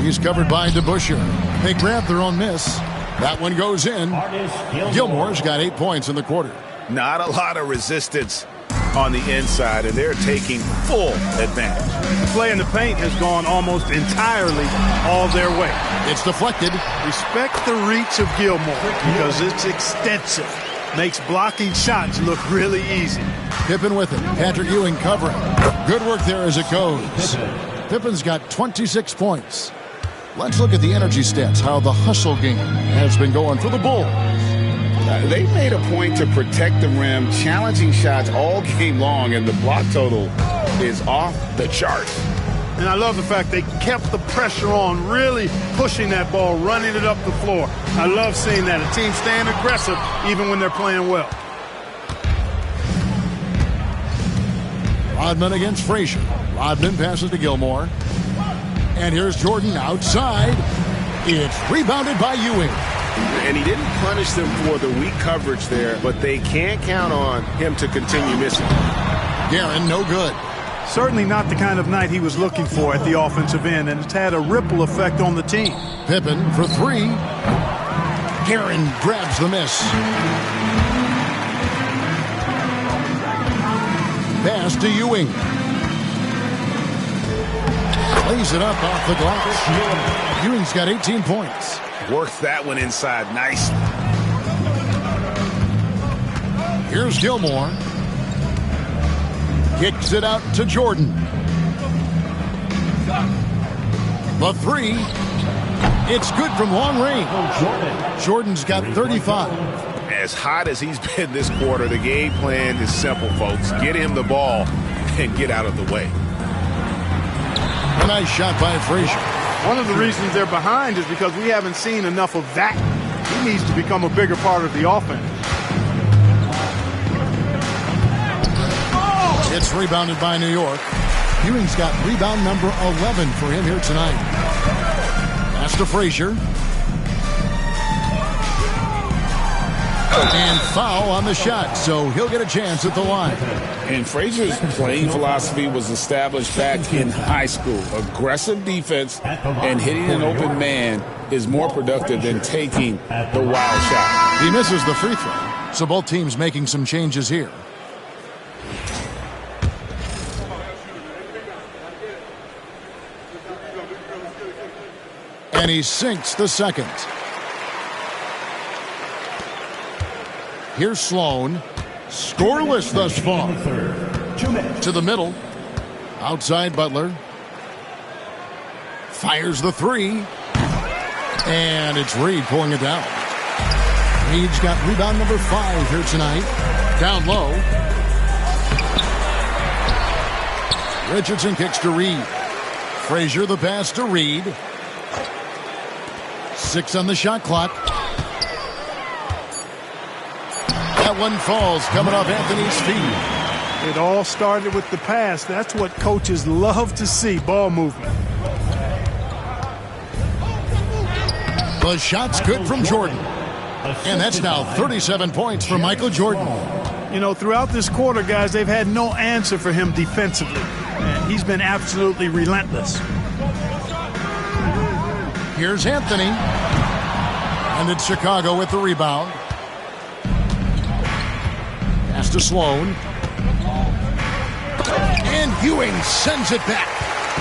He's covered by DeBusschere. They grab their own miss. That one goes in. Gilmore's got 8 points in the quarter. Not a lot of resistance on the inside, and they're taking full advantage. The play in the paint has gone almost entirely all their way. It's deflected. Respect the reach of Gilmore because it's extensive. Makes blocking shots look really easy. Pippen with it. Patrick Ewing covering. Good work there as it goes. Pippen's got 26 points. Let's look at the energy stats, how the hustle game has been going for the Bulls. They made a point to protect the rim, challenging shots all game long, and the block total is off the charts. And I love the fact they kept the pressure on, really pushing that ball, running it up the floor. I love seeing that. A team staying aggressive even when they're playing well. Rodman against Frazier. Rodman passes to Gilmore. And here's Jordan outside. It's rebounded by Ewing. And he didn't punish them for the weak coverage there, but they can't count on him to continue missing. Guerin, no good. Certainly not the kind of night he was looking for at the offensive end, and it's had a ripple effect on the team. Pippen for 3. Guerin grabs the miss. Pass to Ewing. Lays it up off the glass. Ewing's got 18 points. Worked that one inside nicely. Here's Gilmore. Kicks it out to Jordan. The 3. It's good from long range. Jordan's got 35. As hot as he's been this quarter, the game plan is simple, folks. Get him the ball and get out of the way. A nice shot by Frazier. One of the reasons they're behind is because we haven't seen enough of that. He needs to become a bigger part of the offense. It's rebounded by New York. Ewing's got rebound number 11 for him here tonight. Pass to Frazier. And foul on the shot, so he'll get a chance at the line. And Frazier's playing philosophy was established back in high school. Aggressive defense and hitting an open man is more productive than taking the wild shot. He misses the free throw, so both teams making some changes here. And he sinks the second. Here's Sloan. Scoreless thus far. To the middle. Outside Butler. Fires the 3. And it's Reed pulling it down. Reed's got rebound number 5 here tonight. Down low. Richardson kicks to Reed. Frazier the pass to Reed. 6 on the shot clock. That one falls, coming off Anthony's feet. It all started with the pass. That's what coaches love to see, ball movement. The shot's good from Jordan. And that's now 37 points for Michael Jordan. You know, throughout this quarter, guys, they've had no answer for him defensively. And he's been absolutely relentless. Here's Anthony. And it's Chicago with the rebound. Pass to Sloan. And Ewing sends it back.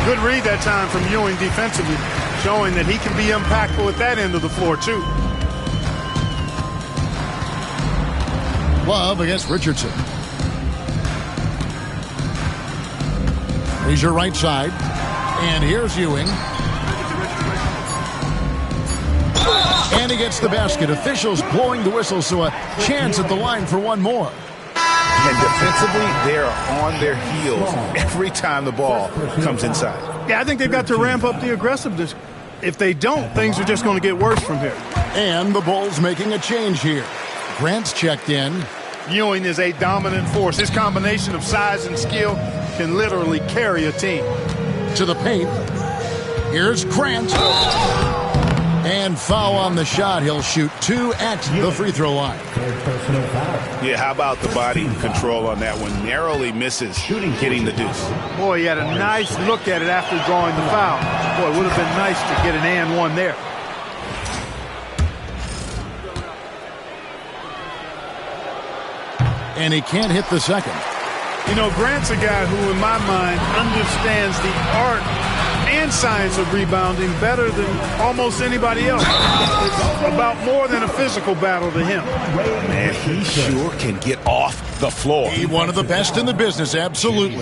Good read that time from Ewing defensively. showing that he can be impactful at that end of the floor, too. Love against Richardson. Here's your right side. And here's Ewing. And he gets the basket. Officials blowing the whistle, so a chance at the line for one more. And defensively, they're on their heels every time the ball comes inside. Yeah, I think they've got to ramp up the aggressiveness. If they don't, things are just going to get worse from here. And the Bulls making a change here. Grant's checked in. Ewing is a dominant force. His combination of size and skill can literally carry a team. To the paint. Here's Grant. And foul on the shot. He'll shoot 2 at the free throw line. Yeah, how about the body control on that one? Narrowly misses hitting the deuce. Boy, he had a nice look at it after drawing the foul. Boy, it would have been nice to get an and one there. And he can't hit the second. You know, Grant's a guy who, in my mind, understands the art and science of rebounding better than almost anybody else. It's about more than a physical battle to him. Man, he sure can get off the floor. He's one of the best in the business, absolutely.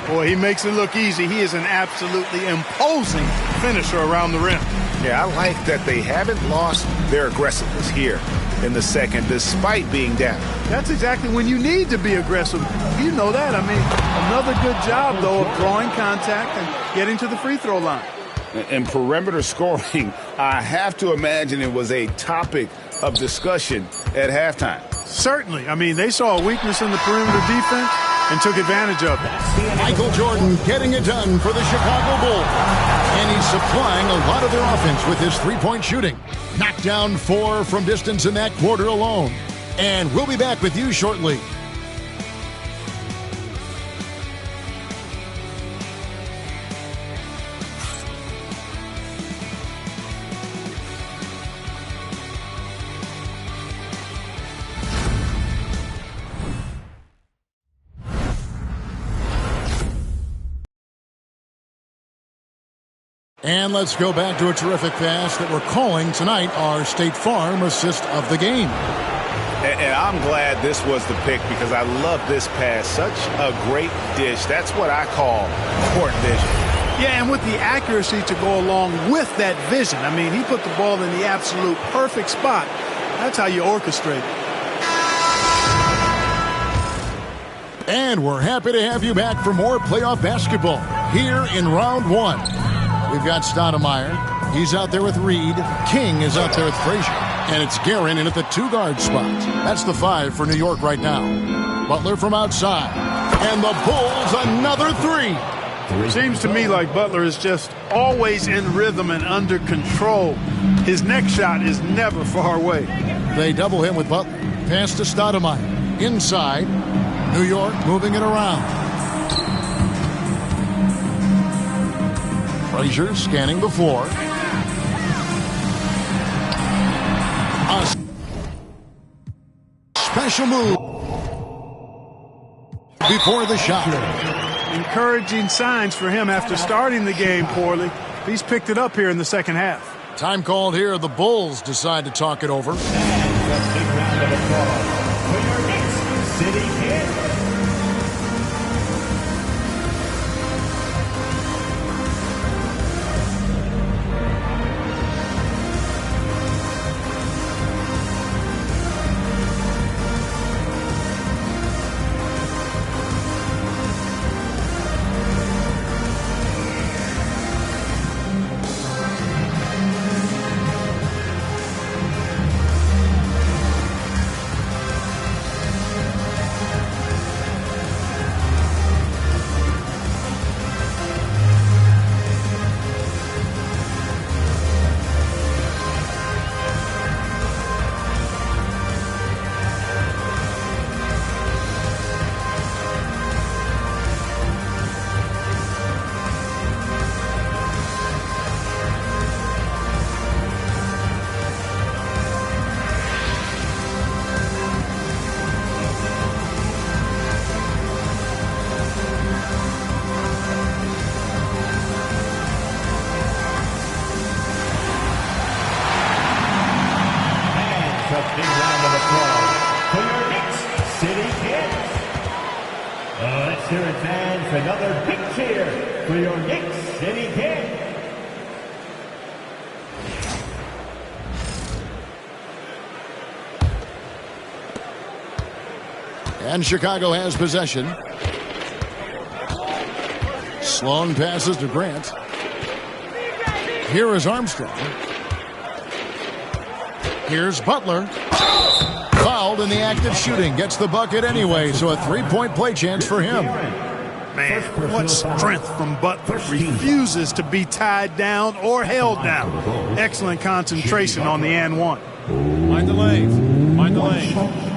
Boy, he makes it look easy. He is an absolutely imposing finisher around the rim. Yeah, I like that they haven't lost their aggressiveness here in the second, despite being down. That's exactly when you need to be aggressive. You know that. I mean, another good job, though, of drawing contact and getting to the free throw line. And perimeter scoring, I have to imagine it was a topic of discussion at halftime. Certainly. I mean, they saw a weakness in the perimeter defense and took advantage of it. Michael Jordan getting it done for the Chicago Bulls. And he's supplying a lot of their offense with his three-point shooting. Knocked down 4 from distance in that quarter alone. And we'll be back with you shortly. And let's go back to a terrific pass that we're calling tonight our State Farm assist of the game. And I'm glad this was the pick because I love this pass. Such a great dish. That's what I call court vision. Yeah, and with the accuracy to go along with that vision. I mean, he put the ball in the absolute perfect spot. That's how you orchestrate it. And we're happy to have you back for more playoff basketball here in round 1. We've got Stoudemire. He's out there with Reed. King is out there with Frazier. And it's Guerin in at the 2-guard spot. That's the 5 for New York right now. Butler from outside. And the Bulls another 3. Seems to me like Butler is just always in rhythm and under control. His next shot is never far away. They double him with Butler. Pass to Stoudemire. Inside. New York moving it around. Frazier scanning the floor. A special move before the shot. Encouraging signs for him after starting the game poorly. He's picked it up here in the second half. Time called here. The Bulls decide to talk it over. And a big round of applause for your next city kid. Stearns fans, another big cheer for your Knicks City King. And Chicago has possession. Sloan passes to Grant. Here is Armstrong. Here's Butler. Fouled in the act of shooting. Gets the bucket anyway, so a three-point play chance for him. Man, what strength from Butler. Refuses to be tied down or held down. Excellent concentration on the and one. Mind the lane. Mind the lane.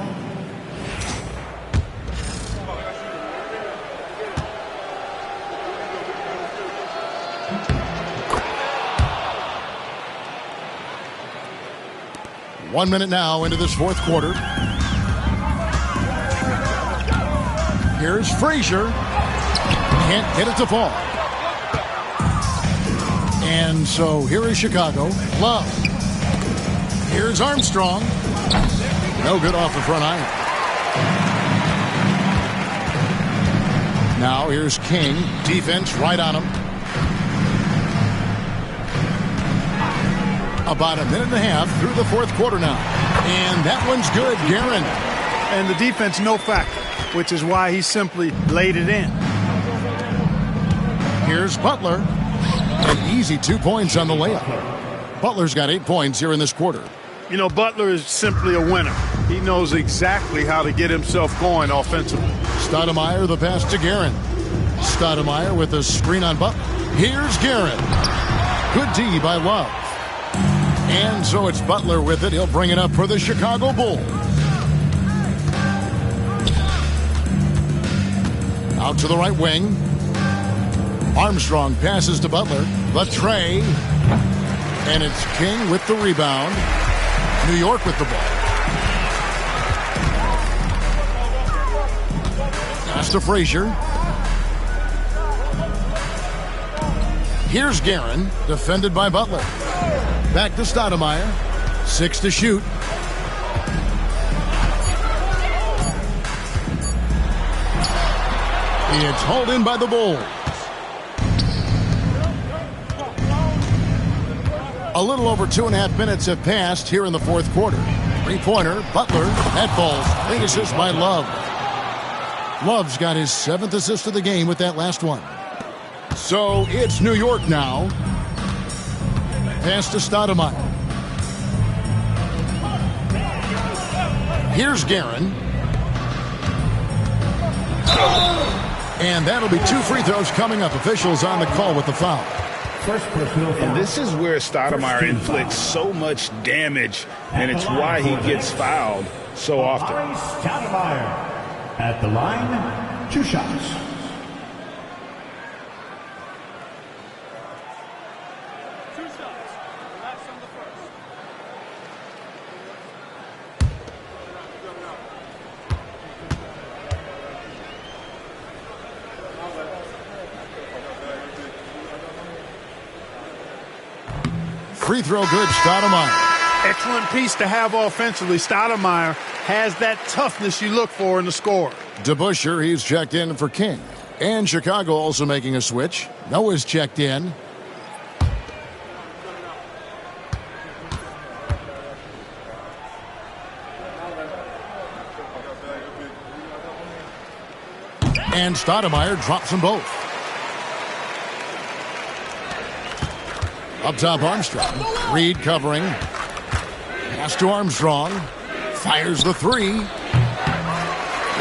One minute now into this fourth quarter. Here's Frazier. Can't get it to fall. And so here is Chicago. Love. Here's Armstrong. No good off the front iron. Now here's King. Defense right on him. About a minute and a half through the fourth quarter now. And that one's good, Guerin. And the defense no factor, which is why he simply laid it in. Here's Butler. An easy 2 points on the layup. Butler's got 8 points here in this quarter. You know, Butler is simply a winner. He knows exactly how to get himself going offensively. Stoudemire, the pass to Guerin. Stoudemire with a screen on Butler. Here's Guerin. Good D by Love. And so it's Butler with it. He'll bring it up for the Chicago Bulls. Out to the right wing. Armstrong passes to Butler. The tray. And it's King with the rebound. New York with the ball. Pass to Frazier. Here's Guerin, defended by Butler. Back to Stoudemire. 6 to shoot. It's hauled in by the Bulls. A little over 2.5 minutes have passed here in the fourth quarter. Three-pointer, Butler, that falls. Big assist by Love. Love's got his 7th assist of the game with that last one. So it's New York now. Pass to Stoudemire. Here's Guerin. And that'll be 2 free throws coming up. Officials on the call with the foul. And this is where Stoudemire inflicts so much damage, and it's why he gets fouled so often. Stoudemire at the line, 2 shots. Free throw good, Stoudemire. Excellent piece to have offensively. Stoudemire has that toughness you look for in the score. DeBusschere, he's checked in for King. And Chicago also making a switch. Noah's checked in. And Stoudemire drops them both. Up top, Armstrong. Reed covering. Pass to Armstrong. Fires the 3.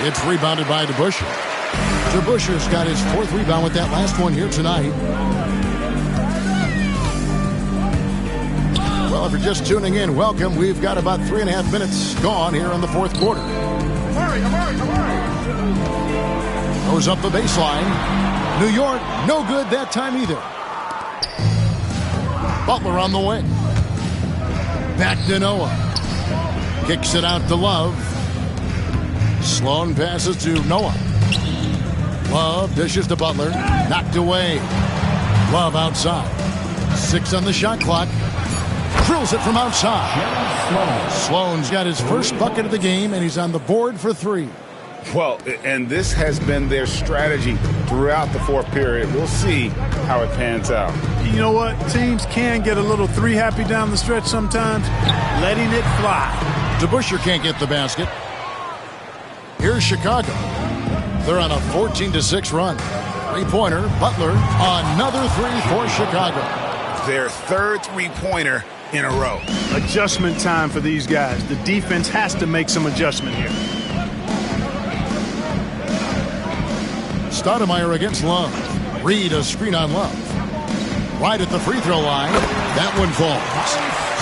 It's rebounded by DeBusschere. DeBusschere's got his 4th rebound with that last one here tonight. Well, if you're just tuning in, welcome. We've got about 3.5 minutes gone here in the fourth quarter. Goes up the baseline. New York, no good that time either. Butler on the wing. Back to Noah. Kicks it out to Love. Sloan passes to Noah. Love dishes to Butler. Knocked away. Love outside. 6 on the shot clock. Drills it from outside. Sloan's got his first bucket of the game, and he's on the board for 3. Well, and this has been their strategy throughout the fourth period. We'll see how it pans out. You know what? Teams can get a little three happy down the stretch sometimes, letting it fly. DeBusschere can't get the basket. Here's Chicago. They're on a 14-6 run. Three-pointer, Butler, another three for Chicago. Their third three-pointer in a row. Adjustment time for these guys. The defense has to make some adjustment here. Stoudemire against Love. Reed a screen on Love. Right at the free throw line. That one falls.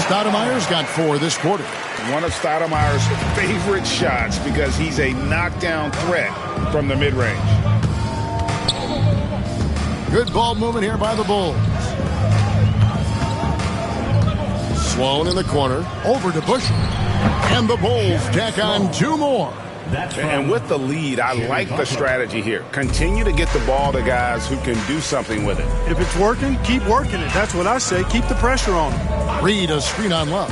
Stoudemire's got 4 this quarter. One of Stoudemire's favorite shots because he's a knockdown threat from the mid-range. Good ball movement here by the Bulls. Sloan in the corner. Over to Bush. And the Bulls tack on 2 more. And with the lead, I like the strategy here. Continue to get the ball to guys who can do something with it. If it's working, keep working it. That's what I say. Keep the pressure on them. Reed a screen on Love.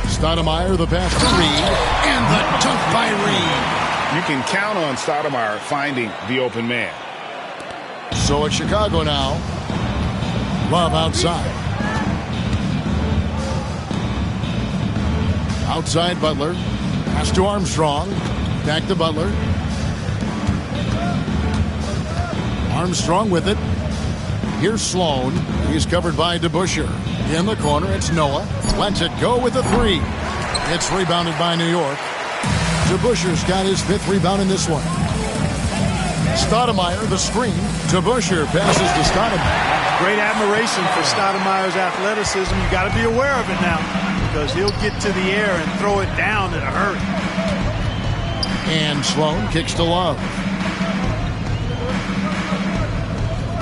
Stoudemire the pass to Reed. And the dunk by Reed. You can count on Stoudemire finding the open man. So it's Chicago now. Love outside. Outside Butler. Pass to Armstrong. Back to Butler. Armstrong with it. Here's Sloan. He's covered by DeBusschere. In the corner, it's Noah. Lets it go with a 3. It's rebounded by New York. DeBusschere's got his 5th rebound in this one. Stoudemire, the screen. DeBusschere passes to Stoudemire. Great admiration for Stoudemire's athleticism. You got to be aware of it now because he'll get to the air and throw it down in a hurry. And Sloan kicks to Love.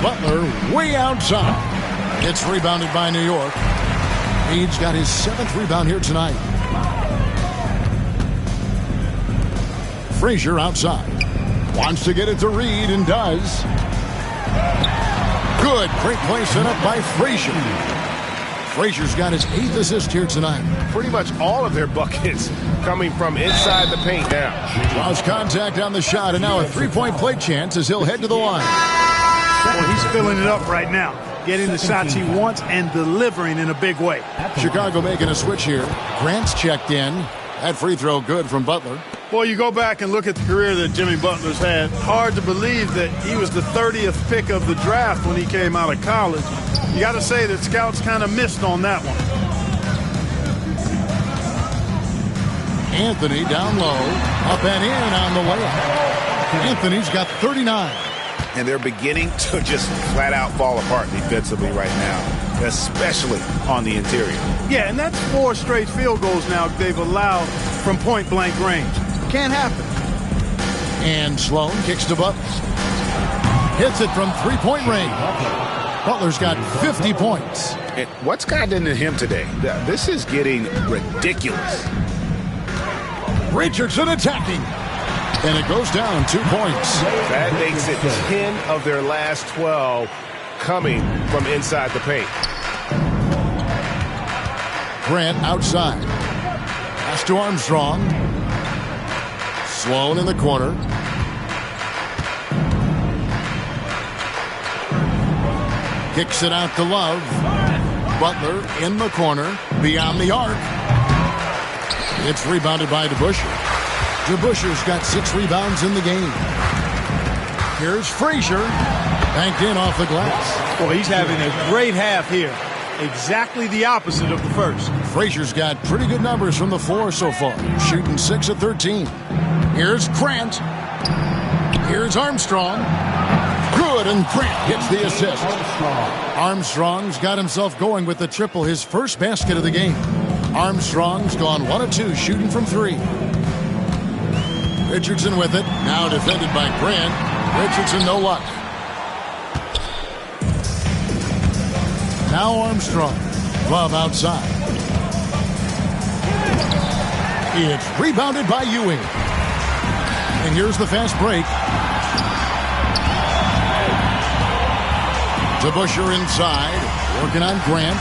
Butler way outside. It's rebounded by New York. Reed's got his 7th rebound here tonight. Frazier outside. Wants to get it to Reed and does. Good. Great play set up by Frazier. Frazier's got his 8th assist here tonight. Pretty much all of their buckets coming from inside the paint now. Lost contact on the shot, and now a 3-point play chance as he'll head to the line. Well, he's filling it up right now. Getting the shots he wants and delivering in a big way. Chicago making a switch here. Grant's checked in. That free throw good from Butler. Boy, you go back and look at the career that Jimmy Butler's had. Hard to believe that he was the 30th pick of the draft when he came out of college. You got to say that scouts kind of missed on that one. Anthony down low. Up and in on the layup. Anthony's got 39. And they're beginning to just flat out fall apart defensively right now, especially on the interior. Yeah, and that's 4 straight field goals now they've allowed from point-blank range. Can't happen. And Sloan kicks to Butler. Hits it from 3-point range. Butler's got 50 points. And what's gotten into him today? This is getting ridiculous. Richardson attacking. And it goes down 2 points. That makes it 10 of their last 12 coming from inside the paint. Grant outside. Pass to Armstrong. Sloan in the corner. Kicks it out to Love. Butler in the corner. Beyond the arc. It's rebounded by DeBusschere. DeBusschere's got 6 rebounds in the game. Here's Frazier. Banked in off the glass. Well, he's having a great half here. Exactly the opposite of the first. Frazier's got pretty good numbers from the floor so far. Shooting 6 of 13. Here's Grant. Here's Armstrong. Good, and Grant gets the assist. Armstrong's got himself going with the triple, his first basket of the game. Armstrong's gone 1 of 2, shooting from 3. Richardson with it. Now defended by Grant. Richardson, no luck. Now Armstrong. Love outside. It's rebounded by Ewing. And here's the fast break. DeBusschere inside. Working on Grant.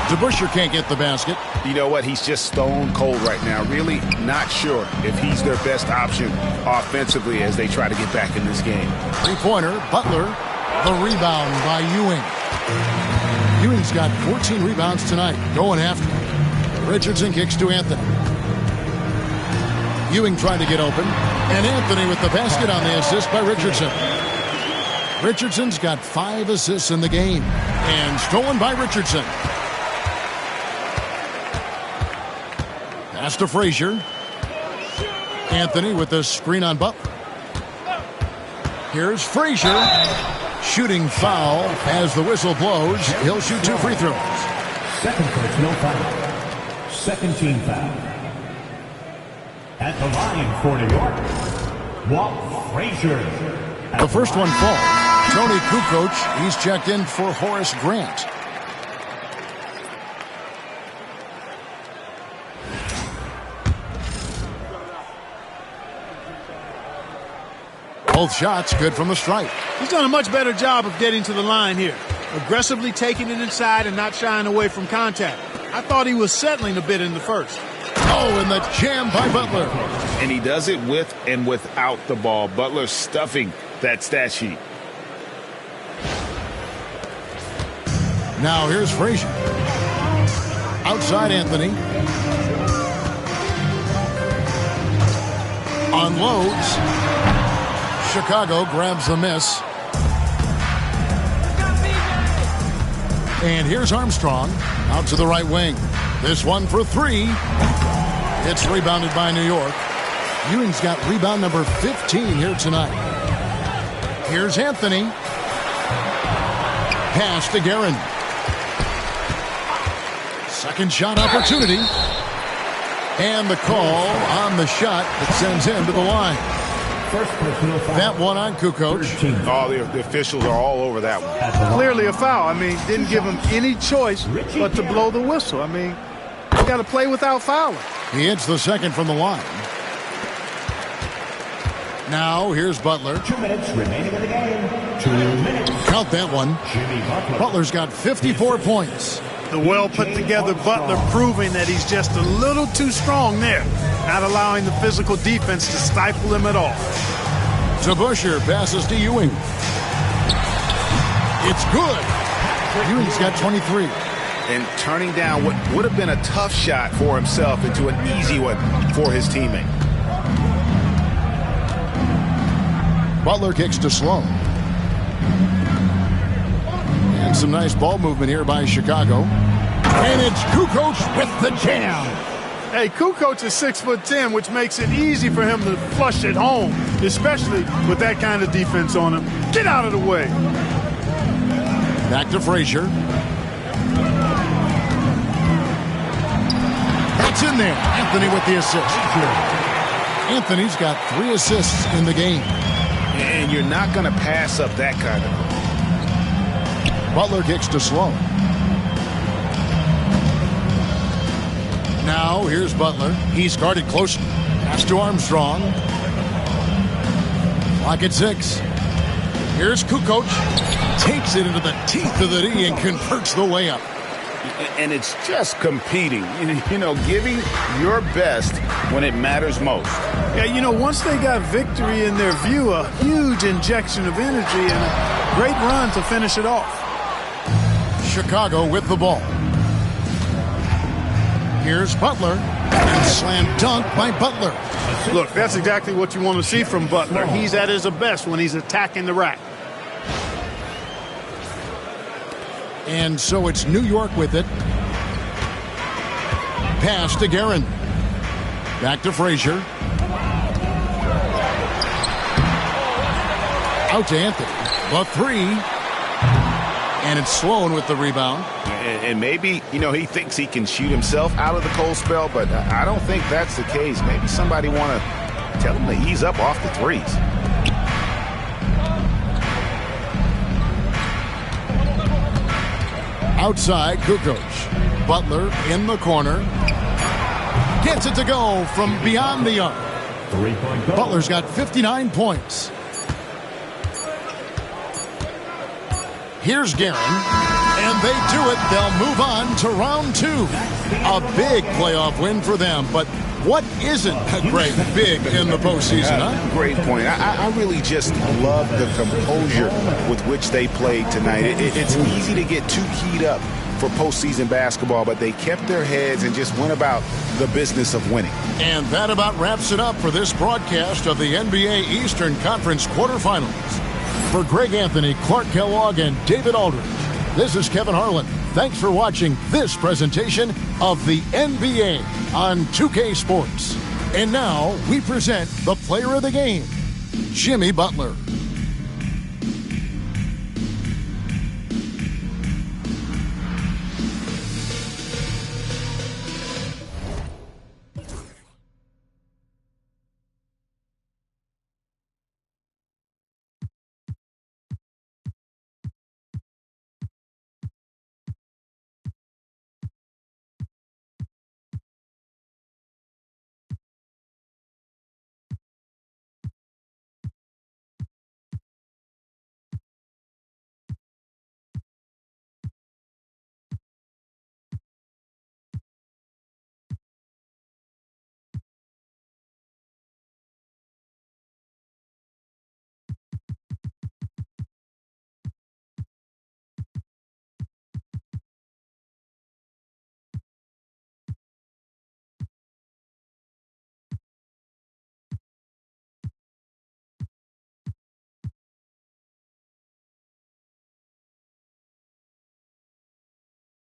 DeBusschere can't get the basket. You know what? He's just stone cold right now. Really not sure if he's their best option offensively as they try to get back in this game. Three-pointer, Butler. The rebound by Ewing. Ewing's got 14 rebounds tonight. Going after him. Richardson kicks to Anthony. Ewing trying to get open. And Anthony with the basket on the assist by Richardson. Richardson's got 5 assists in the game. And stolen by Richardson. Pass to Frazier. Anthony with the screen on Butler. Here's Frazier. Shooting foul as the whistle blows. He'll shoot 2 free throws. Second personal foul. Second team foul. At the line for New York, Walt Frazier. The first one falls. Tony Kukoc, he's checked in for Horace Grant. Both shots good from the stripe. He's done a much better job of getting to the line here. Aggressively taking it inside and not shying away from contact. I thought he was settling a bit in the first. Oh, and the jam by Butler. And he does it with and without the ball. Butler stuffing that stat sheet. Now here's Frazier. Outside Anthony. Unloads. Chicago grabs the miss. And here's Armstrong out to the right wing. This one for 3. It's rebounded by New York. Ewing's got rebound number 15 here tonight. Here's Anthony. Pass to Guerin. Second shot opportunity. And the call on the shot that sends him to the line. That one on Kukoc. Oh, the officials are all over that one. Clearly a foul. I mean, didn't give him any choice but to blow the whistle. I mean, you got to play without fouling. He hits the second from the line. Now here's Butler. 2 minutes remaining in the game. 2 minutes. Count that one. Butler's got 54 points. The well-put-together Butler proving that he's just a little too strong there, not allowing the physical defense to stifle him at all. DeBusschere passes to Ewing. It's good. Ewing's got 23. And turning down what would have been a tough shot for himself into an easy one for his teammate. Butler kicks to Sloan. And some nice ball movement here by Chicago. And it's Kukoc with the jam. Hey, Kukoc is 6'10", which makes it easy for him to flush it home, especially with that kind of defense on him. Get out of the way. Back to Frazier. That's in there. Anthony with the assist. Anthony's got 3 assists in the game. And you're not going to pass up that kind of. Butler kicks to Sloan. Now here's Butler. He's guarded close. Pass to Armstrong. Clock at 6. Here's Kukoc. Takes it into the teeth of the D and converts the layup. And it's just competing. You know, giving your best when it matters most. Yeah, you know, once they got victory in their view, a huge injection of energy and a great run to finish it off. Chicago with the ball. Here's Butler. And slam dunk by Butler. Look, that's exactly what you want to see from Butler. He's at his best when he's attacking the rack. And so it's New York with it. Pass to Guerin. Back to Frazier. Out to Anthony. The 3. And it's Sloan with the rebound. And maybe, you know, he thinks he can shoot himself out of the cold spell, but I don't think that's the case. Maybe somebody want to tell him to ease up off the threes. Outside, Kukoc. Butler in the corner. Gets it to go from beyond the arc. Butler's got 59 points. Here's Guerin. and they do it, they'll move on to round 2. A big playoff win for them, but what isn't a great big in the postseason, huh? Great point. I really just love the composure with which they played tonight. It's easy to get too keyed up for postseason basketball, but they kept their heads and just went about the business of winning. And that about wraps it up for this broadcast of the NBA Eastern Conference quarterfinals. For Greg Anthony, Clark Kellogg, and David Aldridge, this is Kevin Harlan. Thanks for watching this presentation of the NBA on 2K Sports. And now we present the player of the game, Jimmy Butler.